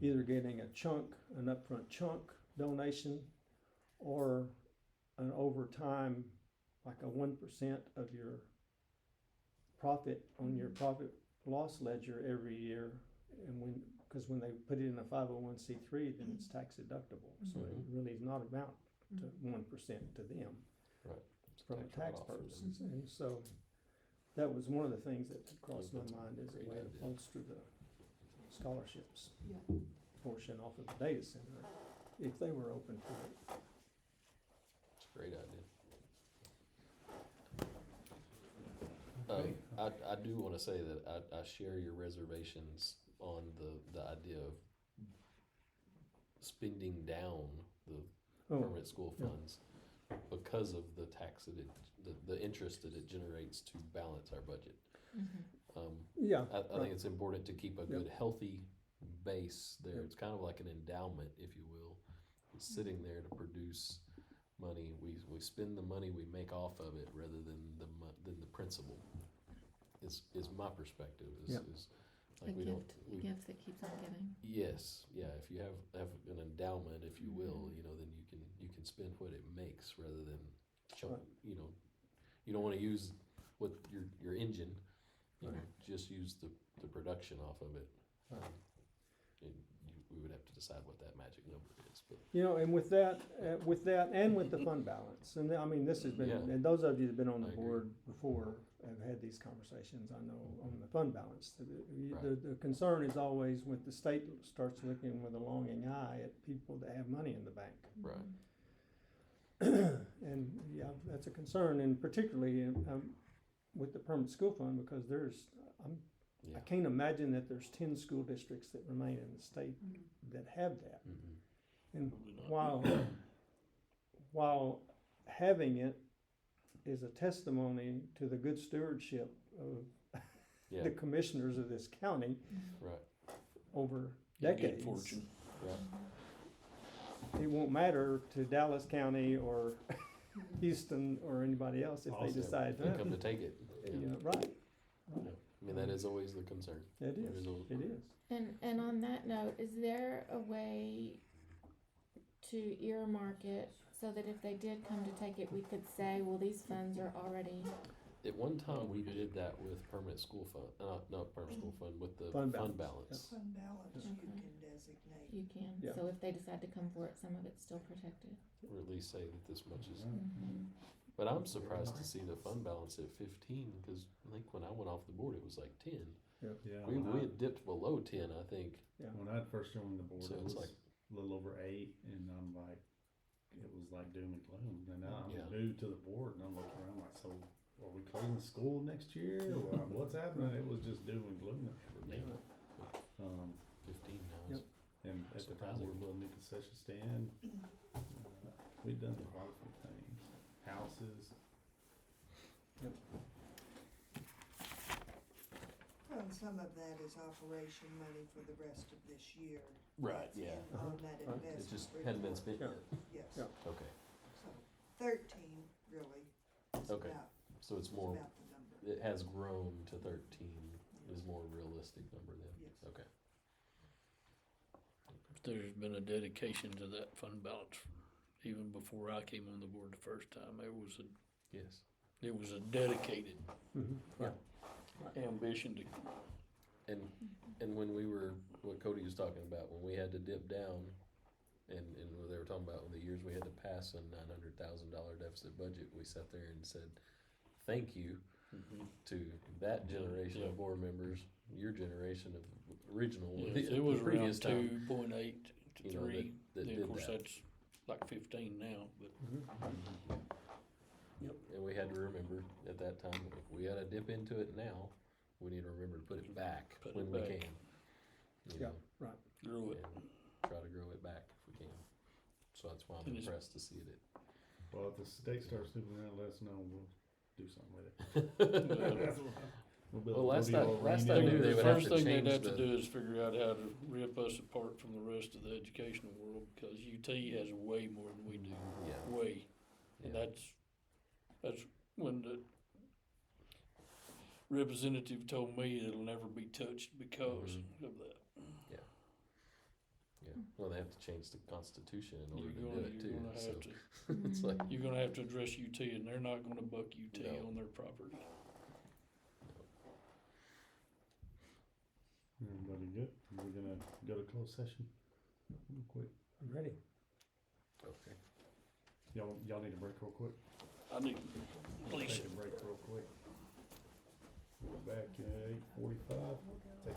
either getting an upfront chunk donation, or an overtime, like a 1% of your profit on your profit loss ledger every year. And because when they put it in a 501c3, then it's tax deductible, so it really is not amount to 1% to them. Right. From a tax write-off for them. purposes, and so that was one of the things that crossed my That's a mind as a great way to idea. bolster the scholarships Yeah. portion off of the data center, if they were open to it. It's a great idea. Okay. I do wanna say that I share your reservations on the idea of spending down the Oh, permanent school yeah. funds because of the tax that the interest that it generates to balance our budget. yeah, I right. think it's important to keep a Yep. good, healthy base there. Yep. It's kind of like an endowment, if you will. It's sitting there to produce money. We spend the money we make off of it rather than the principal. Is my perspective. Yep. Is A like we don't. gift that keeps on giving. Yes, yeah. If you have an endowment, if you will, you know, then you can spend what it makes rather than chunk. Right. You know, you don't want to use what your engine. You know, Right. just use the production off of it. Right. And we would have to decide what that magic number is, but You know, and with that, and with the fund balance, and I mean, this has been, Yeah. and those of you that've been on the I agree. board before have had these conversations, I know, on the fund balance. Right. The concern is always when the state starts looking with a longing eye at people that have money in the bank. right. And yeah, that's a concern, and particularly with the permanent school fund, because Yeah. I can't imagine that there's 10 school districts that remain in the state that have that. Mm-mm. And Probably not. while having it is a testimony to the good stewardship of Yeah. the commissioners of this county Right. over Good decades, fortune. Right. it won't matter to Dallas County or Houston or anybody else if they Also, decide They come to. to take it. Yeah. You know, right, I mean, that is always the concern. it There is, al- it is. And on that note, is there a way to earmark it so that if they did come to take it, we could say, well, these funds are already, At one time, we did that with permanent school fund, not permanent school fund, with the Fund fund balance, balance. Fund balance you Okay. can designate. you can, Yeah. so if they decide to come for it, some of it's still protected. Or at least say that this much is, Mhm. but I'm surprised to see the fund balance at 15, cause I think when I went off the board, it was like 10. Yeah, We when had dipped below 10, I think. when I first joined the board, So it it's was like- a little over 8, and I'm like, it was like doom and gloom. And now Yeah. I'm new to the board, and I'm looking around like, so are we closing the school next year? Or what's happening? It was just doom and gloom for me. 15 now. Yep. is- And at the time, we were building a new concession stand. We'd done quite a few things, houses. Well, and some of that is operation money for the rest of this year. Right, That's yeah. in On that Right. It investment just hadn't been report. spent Yeah. yet. Yes, Yeah. Okay. so 13 really is Okay. So it's more, about the number. it has grown to 13 is more realistic number then? Yes. Okay. There's been a dedication to that fund balance even before I came on the board the first time. Yes. There was a dedicated Right. ambition to, And when we were, what Cody was talking about, when we had to dip down, and they were talking about the years we had to pass a $900,000 deficit budget, we sat there and said, thank you to that generation Yeah. of board members, your generation of original, yes, the it was around previous time, 2.8 to you know, 3. that Then, did of course, that. that's like 15 now, but And we had to remember at that time, if we gotta dip into it now, we need to remember to put it back Put it when we back. can. You Yeah. know, Right. grew it. and try to grow it back if we can. So that's why I'm And it's- impressed to see it. Well, if the state starts moving around, let us know, and we'll do something with it. We'll build- Well, last we'll be I- all last I rainy knew day. they The would have first to thing they'd change have to the- do is figure out how to rip us apart from the rest of the educational world, because UT has way more than we do, Yeah. way. And Yeah. that's when the representative told me it'll never be touched because Mm-hmm. of that. Yeah, well, they have to change the constitution in order You're to do gonna, it you're too, gonna so have to, it's like, you're gonna have to address UT, and they're not gonna buck UT No. on their property. Everybody good? We're gonna go to closed session real quick. I'm ready. okay. Y'all need a break real quick? I need, We'll Lisa, Take a break real quick. We're back at 8:45. Take